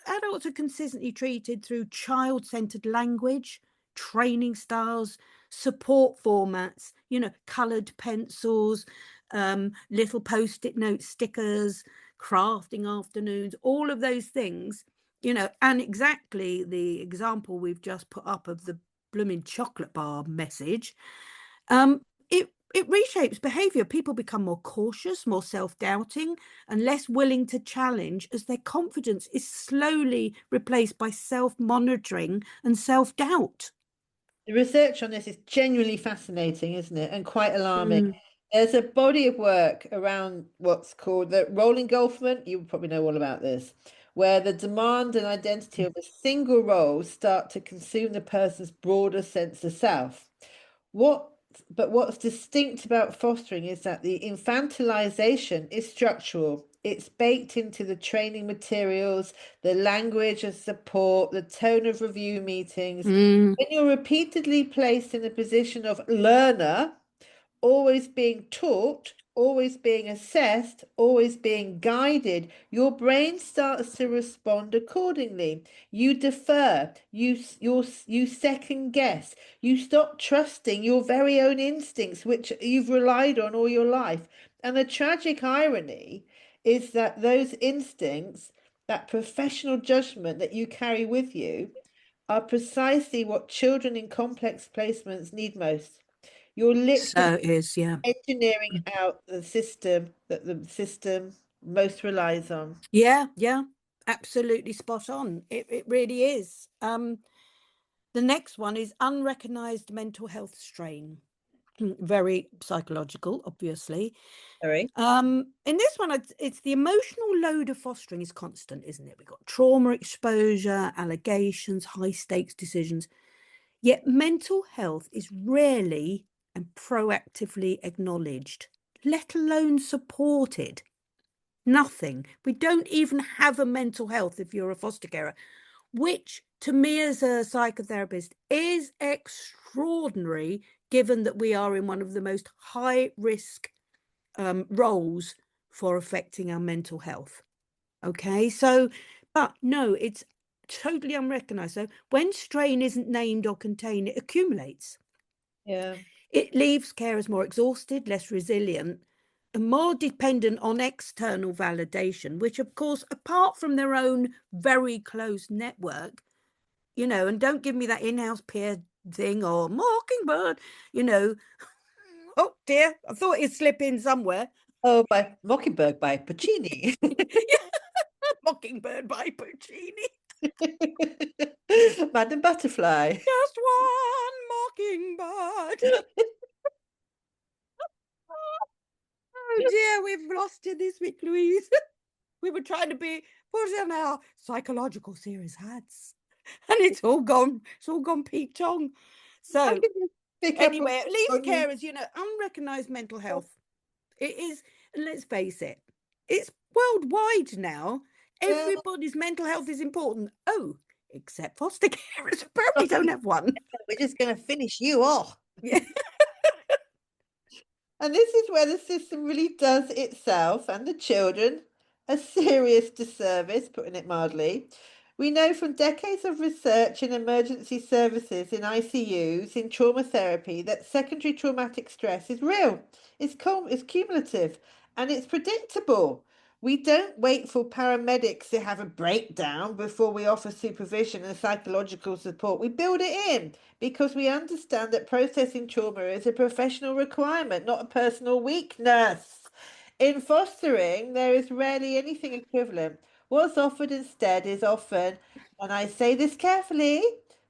adults are consistently treated through child-centered language, training styles, support formats, colored pencils, little post-it note stickers, crafting afternoons, all of those things, and exactly the example we've just put up of the blooming chocolate bar message, it reshapes behavior. People become more cautious, more self-doubting, and less willing to challenge as their confidence is slowly replaced by self-monitoring and self-doubt. The research on this is genuinely fascinating, isn't it? And quite alarming. Mm. There's a body of work around what's called the role engulfment. You probably know all about this, where the demand and identity of a single role start to consume the person's broader sense of self. What, but what's distinct about fostering is that the infantilization is structural. It's baked into the training materials, the language of support, the tone of review meetings. Mm. When you're repeatedly placed in a position of learner, always being taught, always being assessed, always being guided, your brain starts to respond accordingly. You defer, you second guess, you stop trusting your very own instincts, which you've relied on all your life. And the tragic irony is that those instincts, that professional judgment that you carry with you, are precisely what children in complex placements need most. You're literally So it is, yeah. engineering out the system that the system most relies on. Yeah, yeah, absolutely spot on. It really is. The next one is unrecognized mental health strain. Very psychological, obviously. Sorry. In this one, it's the emotional load of fostering is constant, isn't it? We've got trauma exposure, allegations, high stakes decisions. Yet mental health is rarely and proactively acknowledged, let alone supported. Nothing. We don't even have a mental health if you're a foster carer, which to me as a psychotherapist is extraordinary, given that we are in one of the most high risk roles for affecting our mental health. Okay, so, but no, it's totally unrecognized. So when strain isn't named or contained, it accumulates. Yeah. It leaves carers more exhausted, less resilient, and more dependent on external validation, which, of course, apart from their own very close network, and don't give me that in-house peer thing or mockingbird, you know. Oh dear, I thought it'd slip in somewhere. Oh, by Mockingbird by Puccini. Mockingbird by Puccini. Madam Butterfly. Just one mockingbird. Oh dear, we've lost you this week, Louise. We were trying to put on our psychological series hats, and it's all gone Pete Tong. I So can just pick up anyway, it leaves on you. carers, unrecognized mental health. It is, and let's face it, it's worldwide now. Well, Everybody's mental health is important. Oh, except foster carers apparently don't have one. we're just going to finish you off. Yeah. And this is where the system really does itself and the children a serious disservice, putting it mildly. We know from decades of research in emergency services, in ICUs, in trauma therapy, that secondary traumatic stress is real, it's cumulative, and it's predictable. We don't wait for paramedics to have a breakdown before we offer supervision and psychological support. We build it in because we understand that processing trauma is a professional requirement, not a personal weakness. In fostering, there is rarely anything equivalent. What's offered instead is often, and I say this carefully,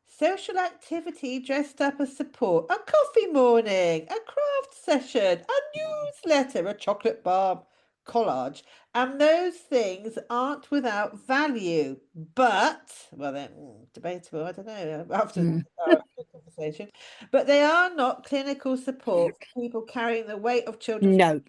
social activity dressed up as support, a coffee morning, a craft session, a newsletter, a chocolate bar collage. And those things aren't without value, but, well, they're debatable, I don't know, after Mm. our conversation, but they are not clinical support for people carrying the weight of children's. No,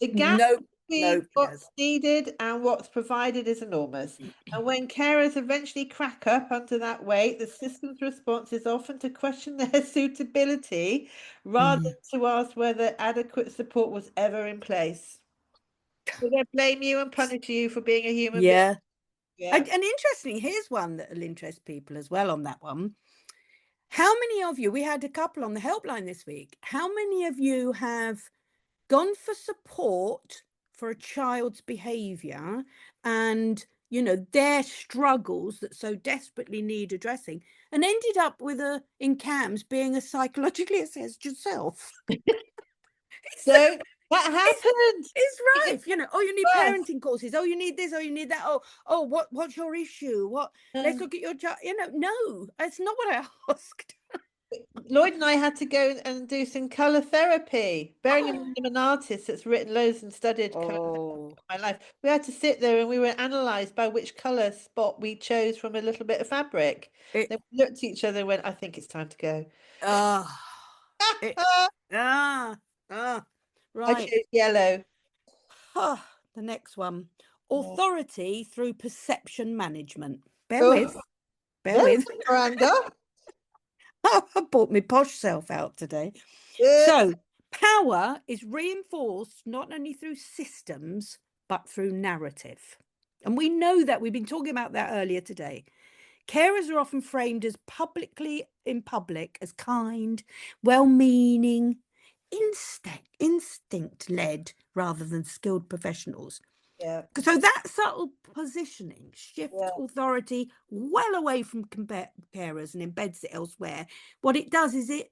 The gap no, between no, no. what's needed and what's provided is enormous. And when carers eventually crack up under that weight, the system's response is often to question their suitability rather Mm. than to ask whether adequate support was ever in place. So they blame you and punish you for being a human being. Yeah. Yeah. And interesting, here's one that'll interest people as well on that one. How many of you, we had a couple on the helpline this week, how many of you have gone for support for a child's behavior and, their struggles that so desperately need addressing and ended up with in CAMS being a psychologically assessed yourself? So that It's happened. it's It rife, oh, you need was. parenting courses. Oh, you need this. Oh, you need that. Oh, what's your issue? Let's look at your child. No, that's not what I asked. Lloyd and I had to go and do some colour therapy. Bearing in mind I'm an artist that's written loads and studied colour therapy Oh, in my life. We had to sit there and we were analysed by which colour spot we chose from a little bit of fabric. it, Then we looked at each other and went, I think it's time to go. ah, it, ah, ah, I right. chose yellow. Ah, the next one. Yeah. Authority through perception management. Bear Oh, with, bear there's with. Miranda. I brought my posh self out today. Uh, So, power is reinforced not only through systems, but through narrative. And we know that we've been talking about that earlier today. Carers are often framed as publicly in public as kind, well-meaning, instinct-led rather than skilled professionals. yeah, So that subtle positioning yeah. shifts authority well away from carers and embeds it elsewhere. What it does is it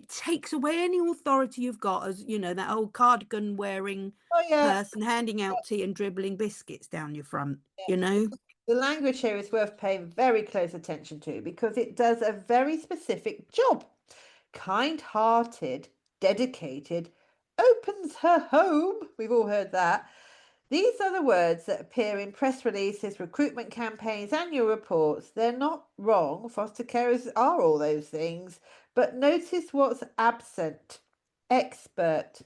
takes away any authority you've got as, you know, that old cardigan wearing Oh, yeah. person handing out tea and dribbling biscuits down your front, Yeah. you know? The language here is worth paying very close attention to because it does a very specific job. Kind-hearted, dedicated, opens her home. We've all heard that. These are the words that appear in press releases, recruitment campaigns, annual reports. They're not wrong. Foster carers are all those things. But notice what's absent: expert,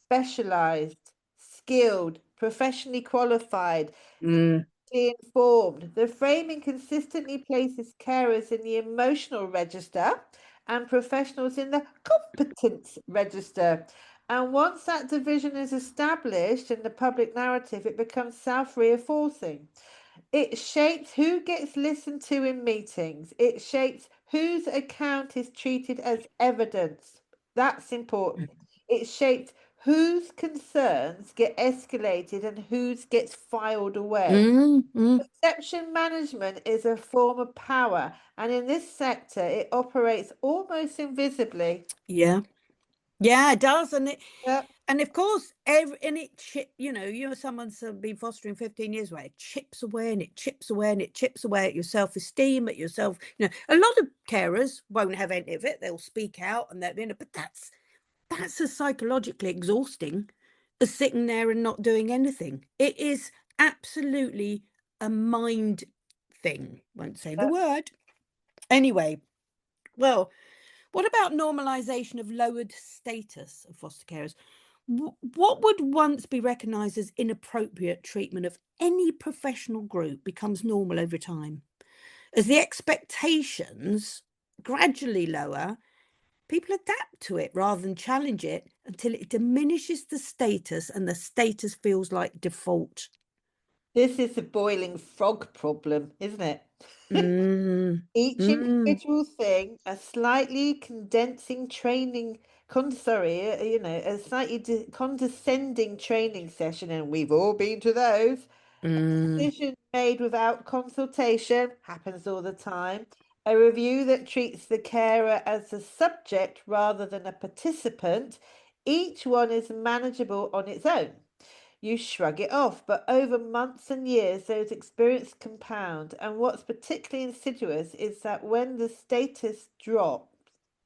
specialized, skilled, professionally qualified, Mm, informed. The framing consistently places carers in the emotional register and professionals in the competence register. And once that division is established in the public narrative, it becomes self-reinforcing. It shapes who gets listened to in meetings. It shapes whose account is treated as evidence. That's important. It shapes whose concerns get escalated and whose gets filed away. mm. Perception management is a form of power, and in this sector, it operates almost invisibly. Yeah. Yeah, it does. Yep. And of course, you know, someone's been fostering 15 years away, it chips away and it chips away and it chips away at your self-esteem, at yourself. You know, a lot of carers won't have any of it. They'll speak out and they're, you know, but that's as psychologically exhausting as sitting there and not doing anything. It is absolutely a mind thing. Won't say the Yep. word. Anyway, well, what about normalisation of lowered status of foster carers? What would once be recognised as inappropriate treatment of any professional group becomes normal over time? As the expectations gradually lower, people adapt to it rather than challenge it until it diminishes the status and the status feels like default. This is the boiling frog problem, isn't it? Mm, Each mm, individual thing, a slightly condensing training, a slightly condescending training session, and we've all been to those. mm, Decision made without consultation happens all the time. A review that treats the carer as a subject rather than a participant. Each one is manageable on its own. You shrug it off, but over months and years, those experiences compound. And what's particularly insidious is that when the status drop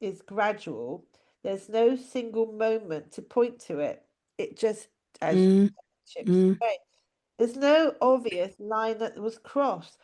is gradual, there's no single moment to point to it. It just, as mm, chips mm, away. There's no obvious line that was crossed,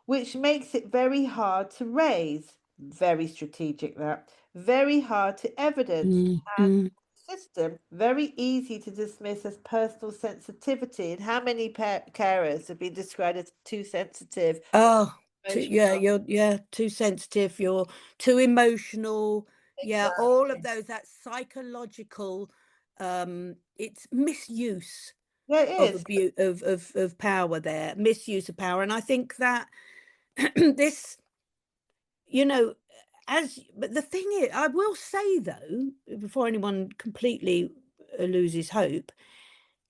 which makes it very hard to raise. Very strategic, that. Very hard to evidence. mm, And mm. system, very easy to dismiss as personal sensitivity. And how many carers have been described as too sensitive, Oh, yeah, emotional? you're too sensitive, you're too emotional. Yeah, all of Exactly. those, that psychological, it's misuse Yeah, of it is. abuse of power there, misuse of power. And I think that this, you know, but the thing is, I will say though, before anyone completely loses hope,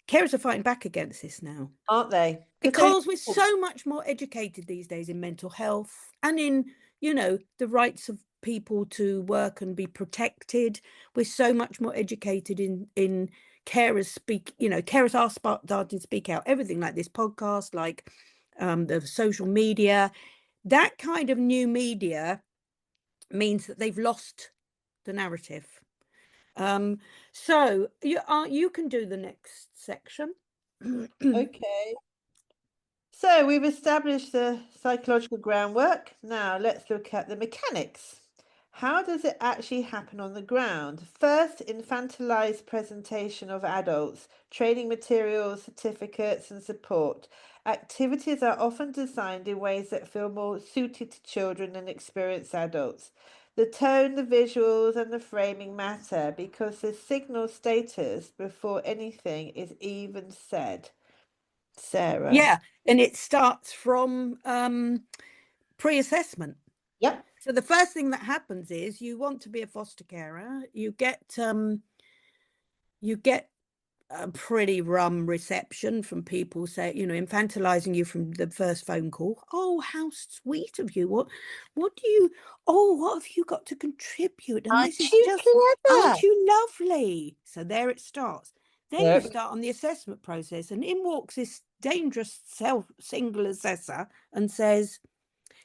carers are fighting back against this now. Aren't they? Because they Because we're so much more educated these days in mental health and in, you know, the rights of people to work and be protected. We're so much more educated in carers speak, you know, carers are starting to speak out, everything like this podcast, like the social media, that kind of new media means that they've lost the narrative. So you can do the next section. Okay. So we've established the psychological groundwork. Now let's look at the mechanics. How does it actually happen on the ground? First, infantilized presentation of adults, training materials, certificates, and support. Activities are often designed in ways that feel more suited to children than experienced adults. The tone, the visuals, and the framing matter because they signal status before anything is even said. Sarah. Yeah, and it starts from pre-assessment. Yep. So the first thing that happens is you want to be a foster carer. You get a pretty rum reception from people say, infantilizing you from the first phone call. Oh, how sweet of you. What do you, oh, what have you got to contribute? And this Aren't is you just, clever? aren't you lovely? So there it starts. Then you Yep. start on the assessment process, and in walks this dangerous single assessor and says,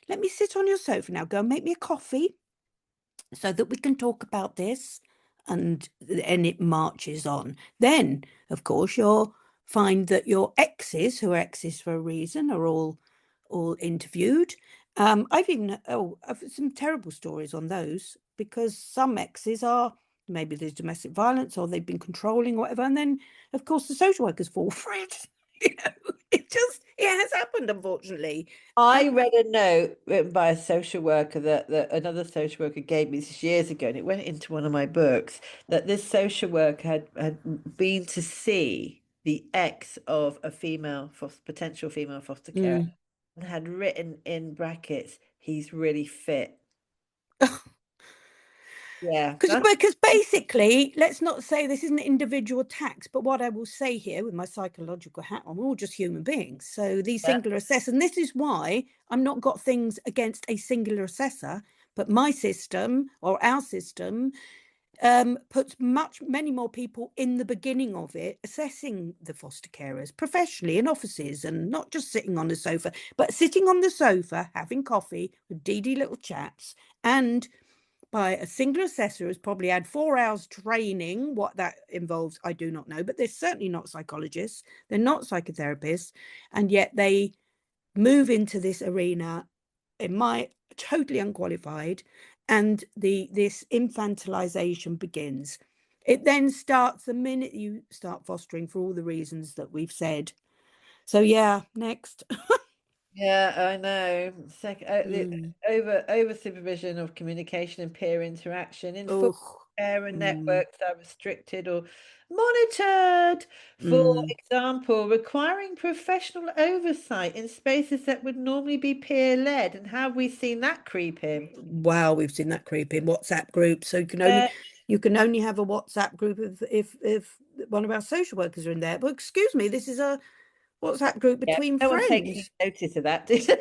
let me sit on your sofa now. Go and make me a coffee so that we can talk about this. And it marches on. Then, of course, you'll find that your exes, who are exes for a reason, are all interviewed. I've some terrible stories on those, because some exes are, maybe there's domestic violence or they've been controlling or whatever, and then of course the social workers fall for it. It has happened, unfortunately. I And read a note written by a social worker that another social worker gave me this years ago, and it went into one of my books, that this social worker had been to see the ex of a potential female foster carer, and had written in brackets, he's really fit. Yeah, that's Because basically, let's not say this isn't individual attacks, but what I will say here with my psychological hat on, we're all just human beings. So these yeah. singular assessors, and this is why I'm not got things against a singular assessor, but my system or our system puts many more people in the beginning of it, assessing the foster carers professionally in offices, and not just sitting on the sofa, but sitting on the sofa having coffee with deedy little chaps, and by a single assessor who's probably had 4 hours training. What that involves, I do not know, but they're certainly not psychologists, they're not psychotherapists, and yet they move into this arena, in my totally unqualified, and this infantilization begins. It then starts the minute you start fostering, for all the reasons that we've said. So yeah, next. Yeah, I know. The Mm. over supervision of communication and peer interaction. Informal Oh. parent Mm. networks are restricted or monitored. For Mm. example, requiring professional oversight in spaces that would normally be peer-led. And how have we seen that creep in? Wow, we've seen that creep in WhatsApp groups. So Uh, you can only have a WhatsApp group if one of our social workers are in there. But excuse me, this is a WhatsApp group yeah, between no one takes any friends. notice of that, do they?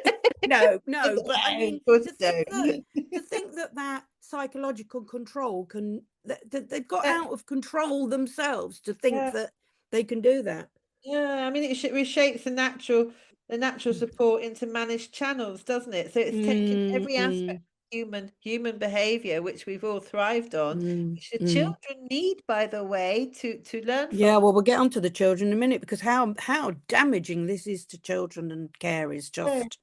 No, no, but I No, mean, of course to think don't. that that psychological control can, that they've got Yeah, out of control themselves to think yeah. that they can do that. Yeah, I mean, it reshapes the natural support into managed channels, doesn't it? So it's taken Mm, every aspect mm, of human behavior, which we've all thrived on, mm, which the mm. children need, by the way, to learn from. Yeah, well, we'll get onto the children in a minute, because how damaging this is to children and care is Yeah, just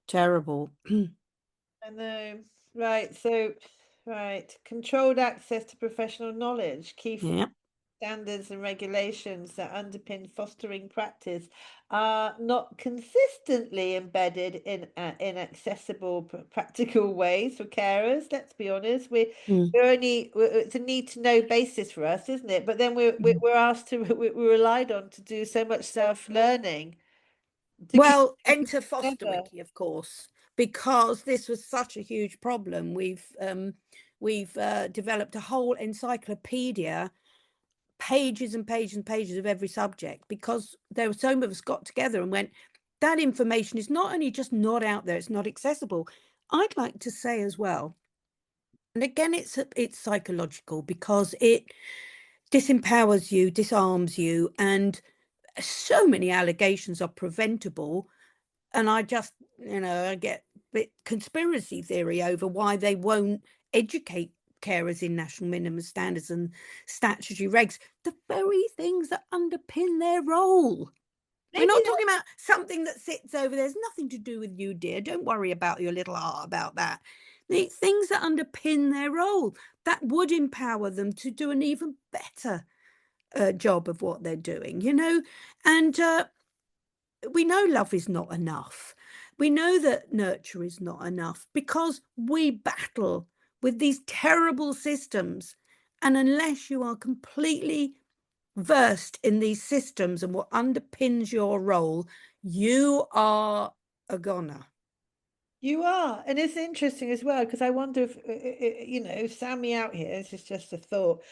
terrible. I know. Right. So, right. Controlled access to professional knowledge, key Yeah. standards and regulations that underpin fostering practice are not consistently embedded in accessible, practical ways for carers. Let's be honest, Mm, it's a need to know basis for us, isn't it? But then mm. we're asked to we're relied on to do so much self-learning to keep Well, enter Foster together. Wiki, of course, because this was such a huge problem. We've developed a whole encyclopedia, pages and pages and pages of every subject, because there were some of us got together and went, that information is not only just not out there, it's not accessible. I'd like to say as well, and again, it's psychological, because it disempowers you, disarms you, and so many allegations are preventable. And I just, I get a bit conspiracy theory over why they won't educate carers in national minimum standards and statutory regs, the very things that underpin their role. We're Maybe not that, talking about something that sits over. There's nothing to do with you, dear. Don't worry about your little heart about that. The things that underpin their role that would empower them to do an even better job of what they're doing, and we know love is not enough. We know that nurture is not enough because we battle with these terrible systems. And unless you are completely versed in these systems and what underpins your role, you are a goner. you are. And it's interesting as well, because I wonder if, sound me out here. This is just a thought.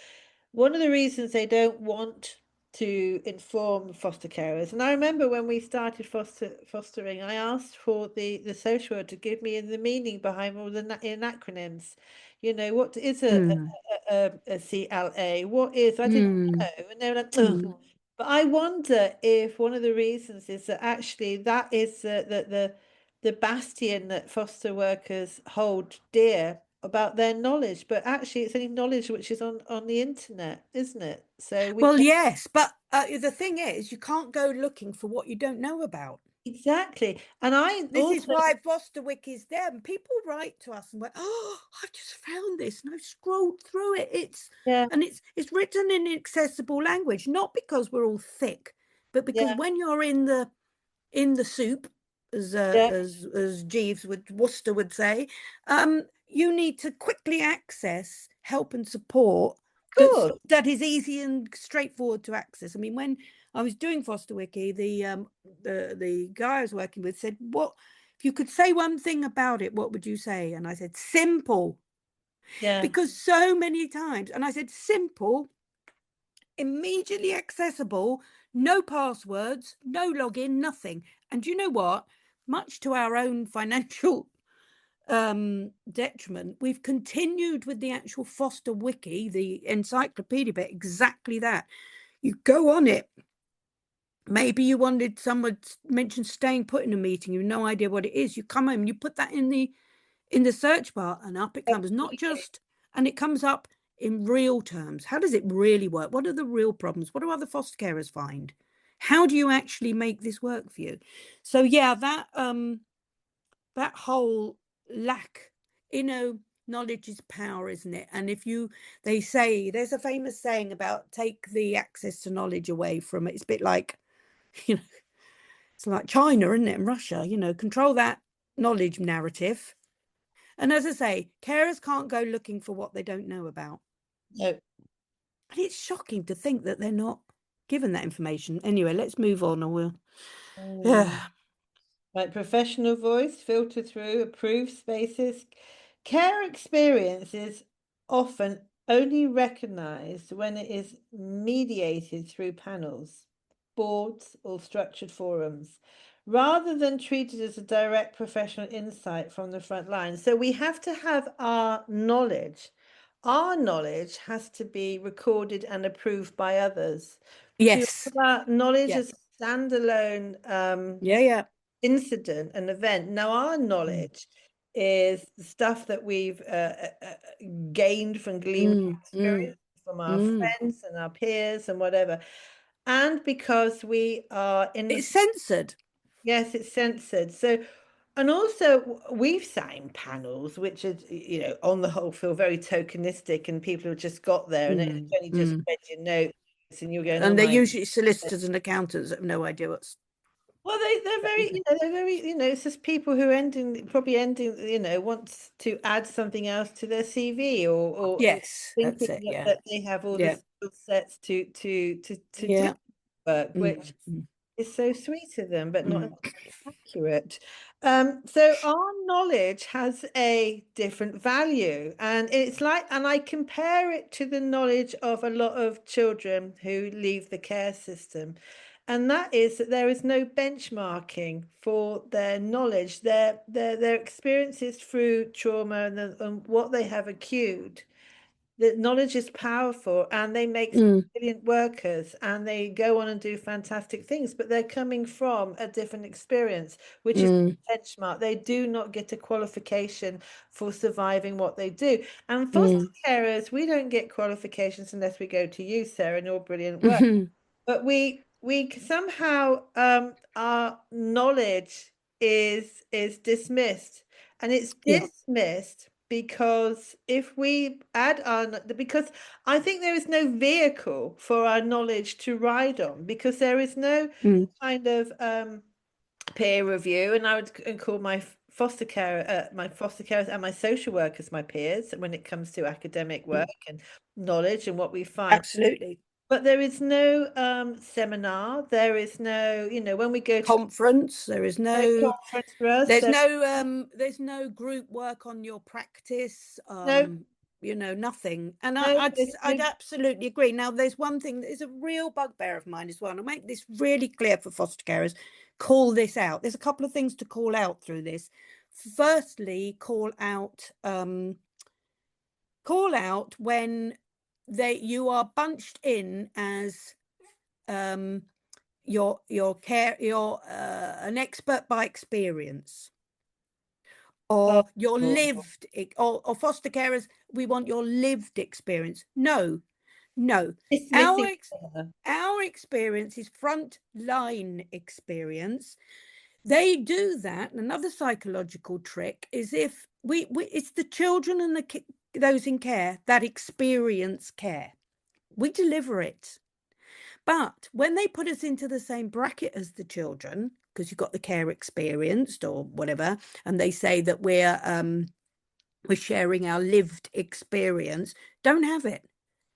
One of the reasons they don't want to inform foster carers, and I remember when we started fostering, I asked for the social worker to give me the meaning behind all the acronyms. What is Mm, a CLA? What is, I didn't mm, know. And they were like, ugh. mm. But I wonder if one of the reasons is that actually that is the bastion that foster workers hold dear about their knowledge, but actually it's only knowledge which is on the internet, isn't it? So we Well, can, yes, but the thing is, you can't go looking for what you don't know about. exactly. And I This is also, why Foster Wiki is there. And people write to us and go, "Oh, I've just found this," and I've scrolled through it. yeah, It's written in accessible language, not because we're all thick, but because yeah, when you're in the soup, yeah, as Jeeves would Worcester would say, you need to quickly access help and support cool. that is easy and straightforward to access. I mean, when I was doing Foster Wiki, the guy I was working with said, "What if you could say one thing about it? What would you say?" And I said, "Simple," Yeah, because so many times, and I said, "Simple, immediately accessible, no passwords, no login, nothing." And you know what? Much to our own financial detriment, we've continued with the actual Foster Wiki, the encyclopedia bit, exactly that. You go on it. Maybe you wanted someone to mention staying put in a meeting, you have no idea what it is. You come home, you put that in the search bar, and up it comes. Not just, and it comes up in real terms. How does it really work? What are the real problems? What do other foster carers find? How do you actually make this work for you? So yeah, that whole lack, knowledge is power, isn't it? And if you they say there's a famous saying about take the access to knowledge away from it. It's a bit like, you know, it's like China, isn't it? And Russia, control that knowledge narrative. And as I say, carers can't go looking for what they don't know about. no. And it's shocking to think that they're not given that information. Anyway, let's move on, or we'll. Mm. Yeah. Like professional voice, filter through, approved spaces. Care experience is often only recognized when it is mediated through panels, boards, or structured forums, rather than treated as a direct professional insight from the front line. So we have to have our knowledge. Our knowledge has to be recorded and approved by others. To Yes. have our knowledge Yeah. as standalone Yeah. Yeah. incident, an event. Now, our Mm. knowledge is stuff that we've gained from gleaned Mm. Mm. experience from our Mm. friends and our peers and whatever. And because we are in the, It's censored. yes, it's censored. So, and also we've sat in panels, which is, on the whole feel very tokenistic and people have just got there and it's Mm. only just Mm. read your notes and you're going, oh And they're my. usually solicitors and accountants that have no idea what's Well, they're very, they're very, it's just people who probably ending, wants to add something else to their CV or Yes, that's thinking it. Yeah. that they have all the Yeah. skill sets to do Yeah. work, Mm. which is so sweet of them, but not Mm. accurate. So our knowledge has a different value, and it's like, and I compare it to the knowledge of a lot of children who leave the care system. And that is that there is no benchmarking for their knowledge, their experiences through trauma and what they have accrued that knowledge is powerful and they make Mm, brilliant workers and they go on and do fantastic things, but they're coming from a different experience, which is mm, benchmark. They do not get a qualification for surviving what they do. And foster mm, carers, we don't get qualifications unless we go to you, Sarah, and your brilliant work. mhm. But we somehow our knowledge is dismissed, and it's Yeah. dismissed because if we add on, because I think there is no vehicle for our knowledge to ride on, because there is no Mm, kind of peer review, and I would call my foster carers and my social workers my peers when it comes to academic work mm. and knowledge and what we find. Absolutely. But there is no seminar. There is no, when we go to Conference. There is no no. conference for us, There's no group work on your practice. no, Nothing. And no, there's I'd no. absolutely agree. Now, there's one thing that is a real bugbear of mine as well, and I'll make this really clear for foster carers. Call this out. There's a couple of things to call out through this. Firstly, call out when you are bunched in as um you're an expert by experience, Oh, or your lived, or foster carers, we want your lived experience. No, no. dismissing. Our experience is front line experience. They do that. Another psychological trick is if it's the children and those in care that experience care. We deliver it. But when they put us into the same bracket as the children, because you've got the care experienced or whatever, and they say that we're sharing our lived experience, don't have it,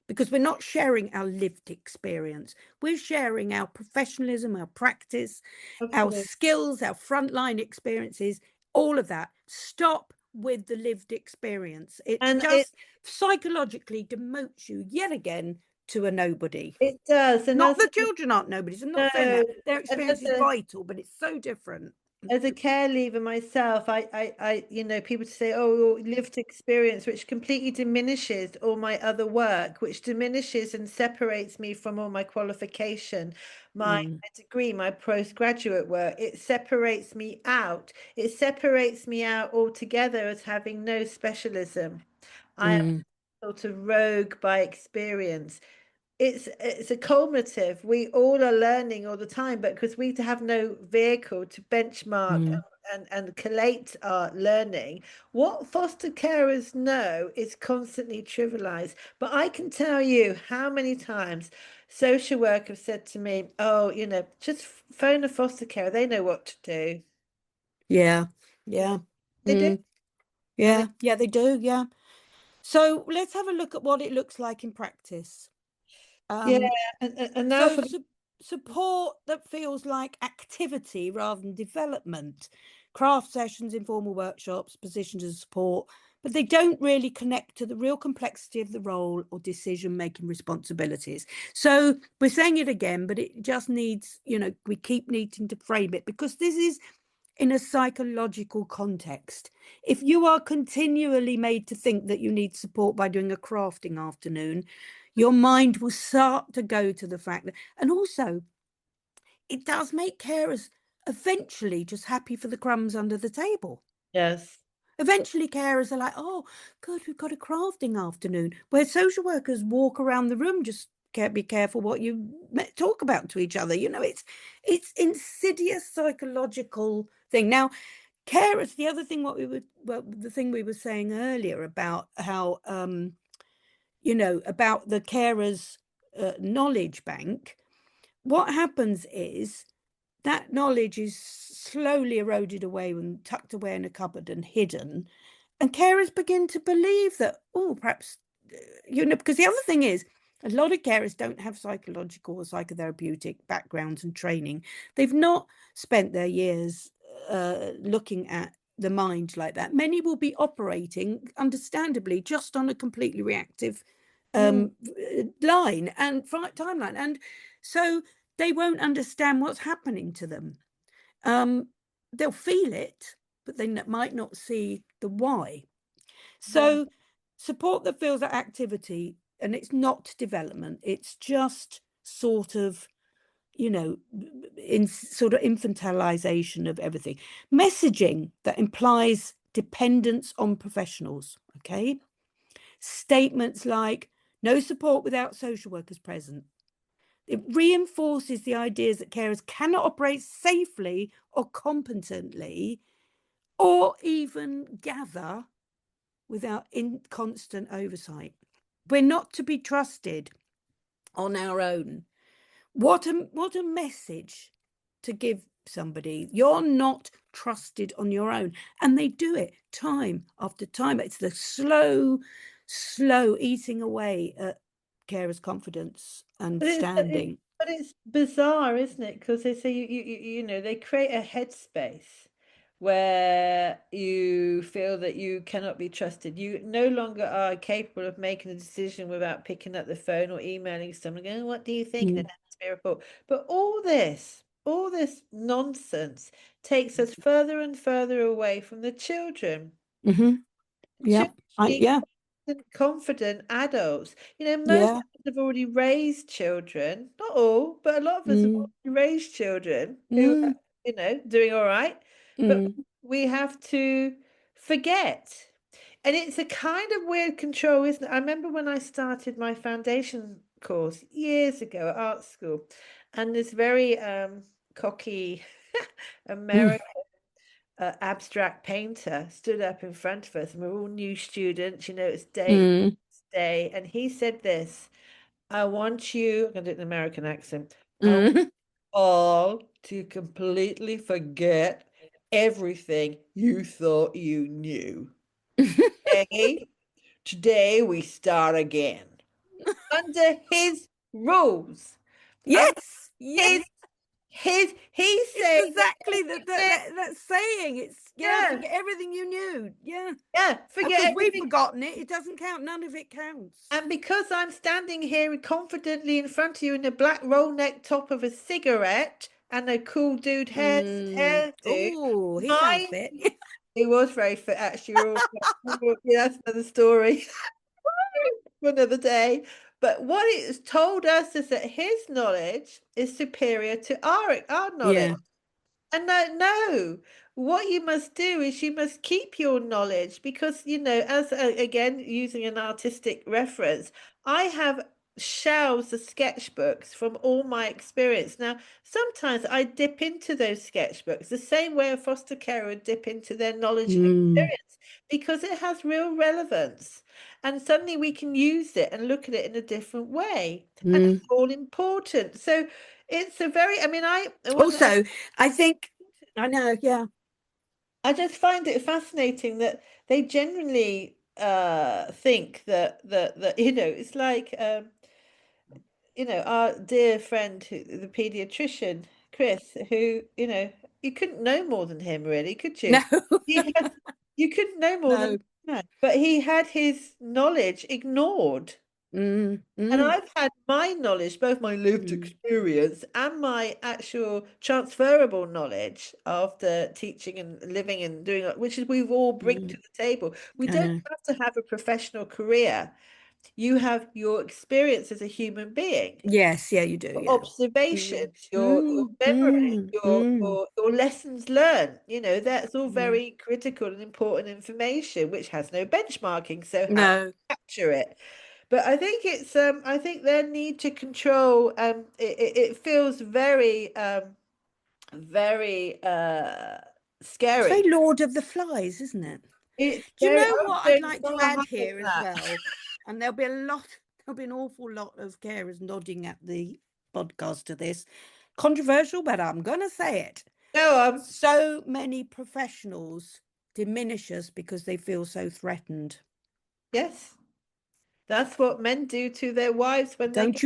because we're not sharing our lived experience. We're sharing our professionalism, our practice, Of our course. skills, our frontline experiences, all of that. Stop with the lived experience. It And just psychologically demotes you yet again to a nobody. it does. And Not the children aren't nobodies. I'm not saying no, that. Their and experience is vital, but it's so different. as a care leaver myself, people say, oh, your lived experience, which completely diminishes all my other work, which diminishes and separates me from all my qualification, Mm, my degree, my postgraduate work. It separates me out. It separates me out altogether as having no specialism. I am mm, sort of rogue by experience. It's a cumulative. We all are learning all the time, but because we have no vehicle to benchmark mm. and collate our learning, what foster carers know is constantly trivialized. But I can tell you how many times social work have said to me, "Oh, just phone a foster carer. They know what to do." Yeah, Yeah, yeah, they do. And yeah, yeah, they do. Yeah. So let's have a look at what it looks like in practice. yeah, Um, and now so for the support that feels like activity rather than development, craft sessions, informal workshops, positions of support, but they don't really connect to the real complexity of the role or decision-making responsibilities. So we're saying it again, but it just needs, we keep needing to frame it, because this is in a psychological context. If you are continually made to think that you need support by doing a crafting afternoon, your mind will start to go to the fact that, and also it does make carers eventually just happy for the crumbs under the table. yes, Eventually, carers are like, oh, good, we've got a crafting afternoon, where social workers walk around the room, just be careful what you talk about to each other. It's insidious psychological thing. Now, carers, the other thing, the thing we were saying earlier about how, about the carers' knowledge bank, what happens is that knowledge is slowly eroded away and tucked away in a cupboard and hidden. And carers begin to believe that, oh, perhaps, because the other thing is, a lot of carers don't have psychological or psychotherapeutic backgrounds and training. They've not spent their years looking at the mind like that. Many will be operating, understandably, just on a completely reactive mm, line and timeline. And so they won't understand what's happening to them. Um, they'll feel it, but they might not see the why. yeah, So support that feels like activity, and it's not development. It's just sort of, in sort of infantilization of everything. Messaging that implies dependence on professionals. Okay. Statements like no support without social workers present. It reinforces the ideas that carers cannot operate safely or competently or even gather without constant oversight. We're not to be trusted on our own. What a message to give somebody. You're not trusted on your own. And they do it time after time. It's the slow eating away at carers' confidence and standing. But it's bizarre, isn't it? Because they say they create a headspace where you feel that you cannot be trusted. You no longer are capable of making a decision without picking up the phone or emailing someone going, "What do you think?" And it has to be a report. But all this nonsense takes us further and further away from the children. Mm-hmm. Yeah. Children need Yeah. confident adults. Most of Yeah. us have already raised children, not all, but a lot of us have Mm. already raised children who are, Mm. doing all right. But Mm. we have to forget. And it's a kind of weird control, isn't it? I remember when I started my foundation course years ago at art school, and this very cocky Mm. American abstract painter stood up in front of us, and we're all new students, it's Mm. day, and he said this, I want you, I'm going to do it in an American accent, I want Mm. all to completely forget everything you thought you knew. Okay? Today we start again. Under his rules. Under Yes. Yes. he's It's saying exactly that saying. It's, yeah, yeah, forget everything you knew. Yeah. yeah, forget Because we've everything. forgotten it. It doesn't count. None of it counts. And because I'm standing here confidently in front of you in a black roll neck top of a cigarette and a cool dude hairdo, Oh, he sounds my fit. he was very fit actually. Yeah, that's another story for another day. But what it's told us is that his knowledge is superior to our knowledge. Yeah. And no, what you must do is you must keep your knowledge because, as again, using an artistic reference, I have shelves of sketchbooks from all my experience. Now, sometimes I dip into those sketchbooks the same way a foster carer would dip into their knowledge and Mm. experience because it has real relevance. And suddenly we can use it and look at it in a different way. And Mm. it's all important. So it's a very, I mean, Also, I think, I know, yeah. I just find it fascinating that they genuinely think that it's like our dear friend the pediatrician Chris who you couldn't know more than him really, could No, you? He had you couldn't know more than no. that, but he had his knowledge ignored. Mm. And Mm. I've had my knowledge, both my lived Mm. experience and my actual transferable knowledge after teaching and living and doing, which is we've all bring to Mm. the table. We I don't know. have to have a professional career. You have your experience as a human being, Yes, yeah, you do, your yeah. Mm. observations, your Mm. memory, Mm. your, Mm. your your lessons learned. That's all Mm. very critical and important information, which has no benchmarking. So how do No. you capture it? But I think I think their need to control it feels very It's very scary. Lord of the Flies, isn't it? It's Do you very know oh what I'd don't like to go add having here as that. well? And there'll be an awful lot of carers nodding at the podcast to this. Controversial, but I'm going to say it. No, So many professionals diminish us because they feel so threatened. yes, that's what men do to their wives when they Don't get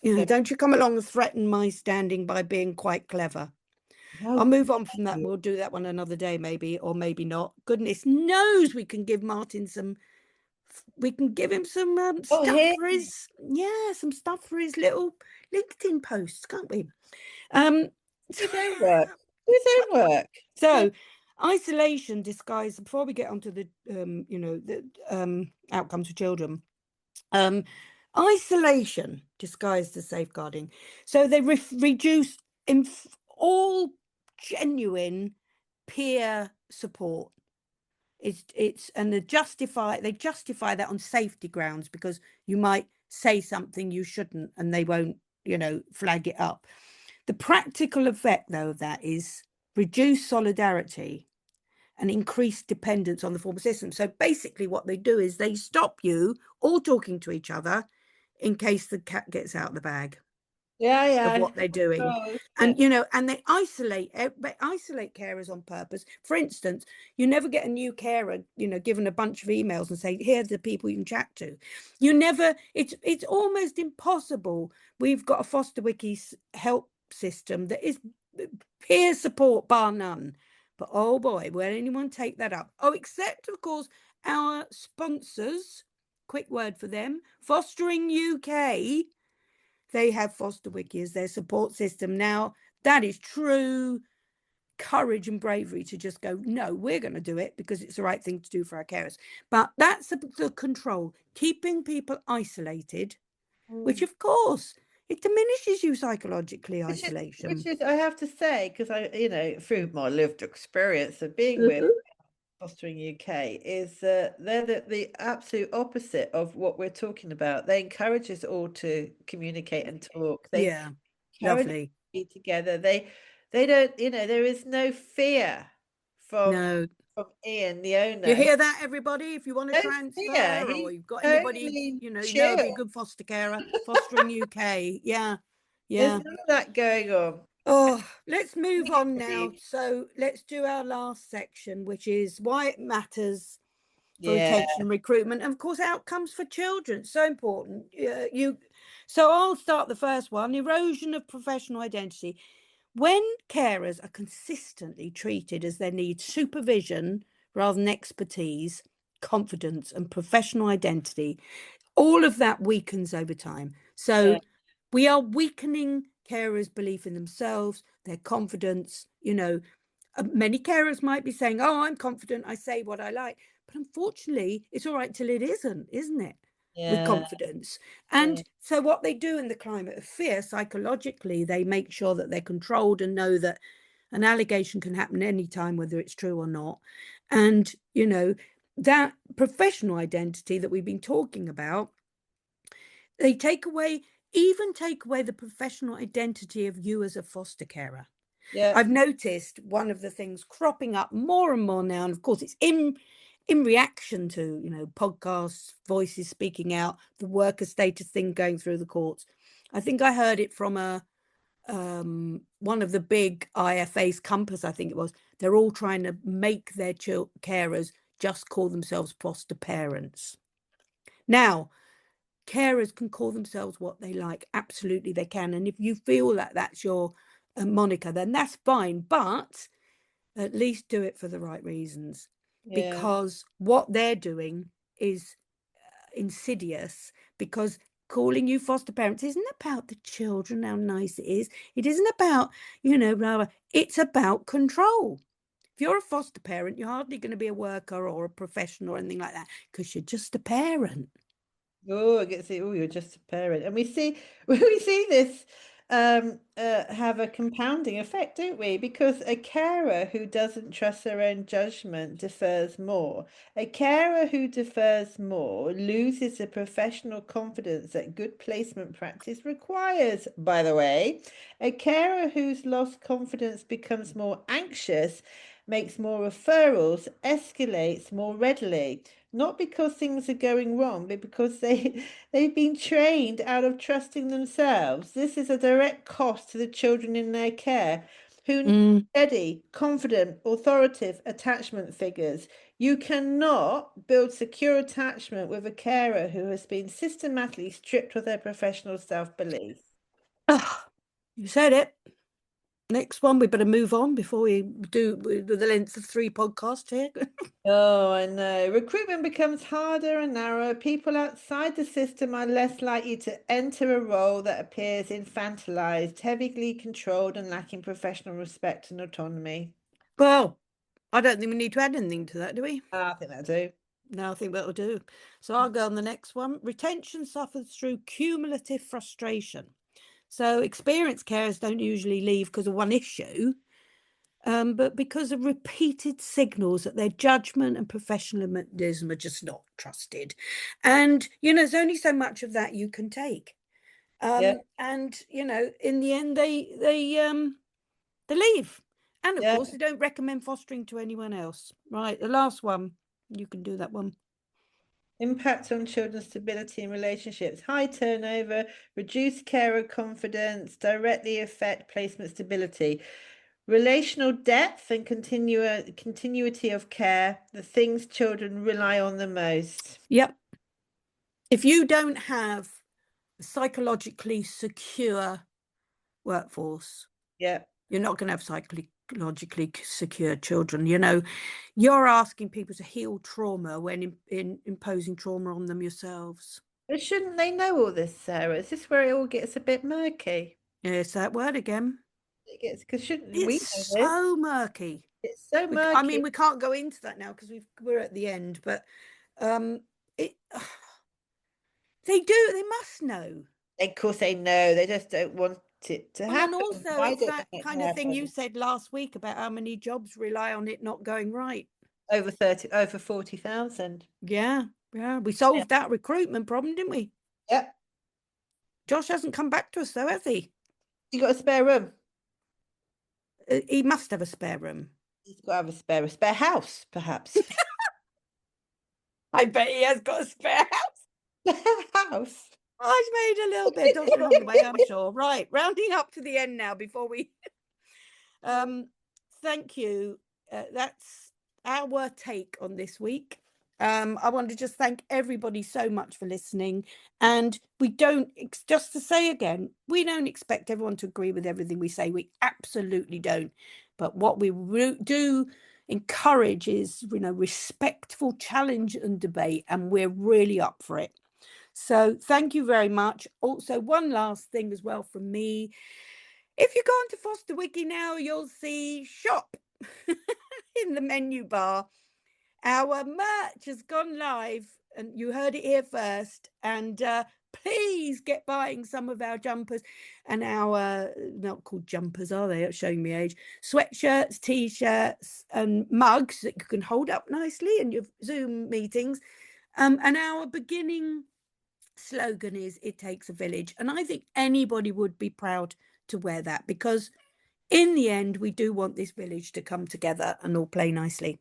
you, them. don't you come along and threaten my standing by being quite clever. I'll No, move on from that. We'll do that one another day, maybe, or maybe not. Goodness knows we can give Martin some. We can give him some oh, stuff here for his, yeah, some stuff for his little LinkedIn posts, can't we? Um, his own work. His own work. so Isolation disguised, before we get onto the outcomes for children, isolation disguised as safeguarding. So they reduce all genuine peer support. It's and they justify that on safety grounds, because you might say something you shouldn't and they won't, flag it up. The practical effect, though, of that is reduced solidarity and increased dependence on the formal system. So basically what they do is they stop you all talking to each other in case the cat gets out of the bag of Yeah. what they're doing. And and they isolate carers on purpose. For instance, you never get a new carer given a bunch of emails and say, here are the people you can chat to. You never, it's almost impossible. We've got a Foster Wiki help system that is peer support bar none. But oh boy, will anyone take that up? Oh, except of course our sponsors. Quick word for them: Fostering UK. They have Foster Wiki as their support system. Now, that is true courage and bravery to just go, no, we're going to do it because it's the right thing to do for our carers. But that's the control, keeping people isolated, which of course it diminishes you psychologically, Which isolation. is, I have to say, because through my lived experience of being with Fostering UK, is they're the absolute opposite of what we're talking about. They encourage us all to communicate and talk. They Yeah, encourage us to lovely. be together. They don't, there is no fear from No, Ian, the you owner. hear that, everybody? If you want to No fear. transfer, or He's you've got anybody totally you know would be a chill. good foster carer, Fostering UK. Yeah, There's yeah. none of that going on. Oh, let's move on now. So let's do our last section, which is why it matters for Yeah, retention and recruitment, and of course outcomes for children. So important. So I'll start the first one: erosion of professional identity. When carers are consistently treated as they need supervision rather than expertise, confidence and professional identity, all of that weakens over time. yeah, So we are weakening carers' belief in themselves, their confidence. Many carers might be saying, oh, I'm confident, I say what I like. But unfortunately, it's all right till it isn't it? With yeah, confidence. yeah, And so what they do in the climate of fear, psychologically, they make sure that they're controlled and know that an allegation can happen anytime, whether it's true or not. And, that professional identity that we've been talking about, they even take away the professional identity of you as a foster carer. yeah, I've noticed one of the things cropping up more and more now, and of course it's in reaction to podcasts, voices speaking out, the worker status thing going through the courts. I think I heard it from one of the big IFAs, Compass, I think it was. They're all trying to make their carers just call themselves foster parents. Now, carers can call themselves what they like. Absolutely, they can. And if you feel that that's your moniker, then that's fine. But at least do it for the right reasons, yeah, because what they're doing is insidious. Because calling you foster parents isn't about the children, how nice it is. It isn't about, blah, blah. It's about control. If you're a foster parent, you're hardly going to be a worker or a professional or anything like that, because you're just a parent. Oh, I get to see. Oh, you're just a parent, and we see we see this have a compounding effect, don't we? Because a carer who doesn't trust their own judgment defers more. A carer who defers more loses the professional confidence that good placement practice requires. By the way, a carer who's lost confidence becomes more anxious, makes more referrals, escalates more readily, not because things are going wrong, but because they've been trained out of trusting themselves. This is a direct cost to the children in their care, who need Mm. steady, confident, authoritative attachment figures. You cannot build secure attachment with a carer who has been systematically stripped of their professional self-belief. Oh, you said it. Next one, we better move on before we do the length of 3 podcasts here. Oh, I know. Recruitment becomes harder and narrower. People outside the system are less likely to enter a role that appears infantilized, heavily controlled, and lacking professional respect and autonomy. Well, I don't think we need to add anything to that, do we? I think that'll do. No, I think that'll do. So I'll go on the next one. Retention suffers through cumulative frustration. So experienced carers don't usually leave because of one issue, but because of repeated signals that their judgment and professionalism are just not trusted. And, there's only so much of that you can take. Yeah, And, in the end, they leave. And of yeah. course, they don't recommend fostering to anyone else. Right, the last one. You can do that one. Impact on children's stability in relationships. High turnover, reduced carer confidence, directly affect placement stability. Relational depth and continuity of care, the things children rely on the most. Yep. If you don't have a psychologically secure workforce, Yeah. you're not going to have psychologically secure children. You're asking people to heal trauma when imposing trauma on them yourselves. But shouldn't they know all this, Sarah? Is this where it all gets a bit murky? It's that word again. It gets, because shouldn't we know It's this? so murky. It's so murky. I mean, we can't go into that now because we're at the end, but it they must know. Of course they know, they just don't want it to Well, happen. and also Why it's don't that they kind of thing you happen? said last week about how many jobs rely on it not going right. Over 40,000. Yeah, we Yeah. solved that recruitment problem, didn't we? Yep. Josh hasn't come back to us though, has he? You got a spare room? He must have a spare room. He's got to have a spare house, perhaps. I bet he has got a spare house. House. I've made a little bit of along the way, I'm sure. Right, rounding up to the end now before we thank you. That's our take on this week. I want to just thank everybody so much for listening. And we don't, just to say again, we don't expect everyone to agree with everything we say. We absolutely don't. But what we do encourage is, respectful challenge and debate. And we're really up for it. So thank you very much. Also, one last thing as well from me. If you go onto Foster Wiki now, you'll see shop in the menu bar. Our merch has gone live and you heard it here first. And please get buying some of our jumpers and our, not called jumpers, are they? It's showing me age. Sweatshirts, T-shirts and mugs that you can hold up nicely in your Zoom meetings. And our beginning slogan is "It takes a village," and I think anybody would be proud to wear that because in the end we do want this village to come together and all play nicely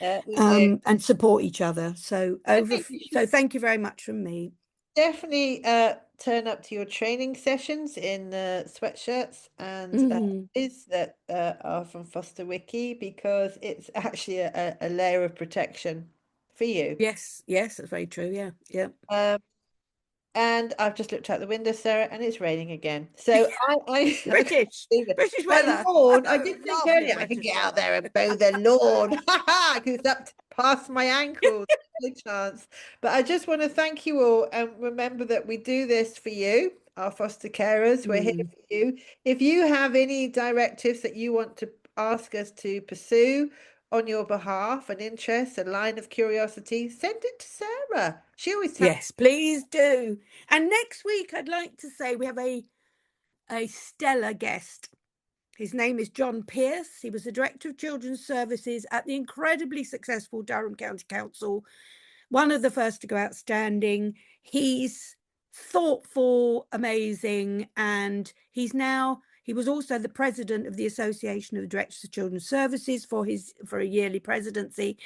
We do. and support each other. So I think you should thank you very much from me. definitely turn up to your training sessions in sweatshirts and hoodies that are from Foster Wiki, because it's actually a layer of protection for you. Yes, that's very true. Yeah. And I've just looked out the window, Sarah, and it's raining again. So I British weather. lawn. I did think Lovely earlier I could British get out weather. there and mow the lawn. Because it's up past my ankles. No chance. But I just want to thank you all, and remember that we do this for you, our foster carers. We're here for you. If you have any directives that you want to ask us to pursue on your behalf, an interest, a line of curiosity, send it to Sarah. She always tells. Yes, please do. And next week I'd like to say we have a stellar guest. His name is John Pierce. He was the Director of Children's Services at the incredibly successful Durham County Council, one of the first to go outstanding. He's thoughtful, amazing, and he was also the president of the Association of Directors of Children's Services for a yearly presidency.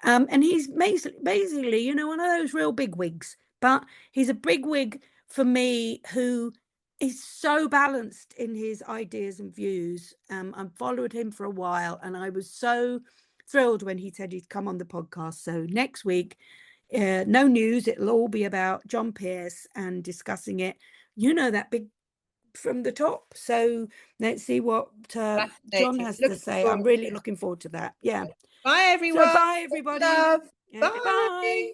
And he's basically, one of those real bigwigs, but he's a bigwig for me who is so balanced in his ideas and views. I've followed him for a while and I was so thrilled when he said he'd come on the podcast. So next week, no news. It'll all be about John Pierce and discussing it. That big from the top. So let's see what John has to say. I'm really looking forward to that. Yeah. Bye, everyone. So bye, everybody. Love. Yeah, Bye. bye.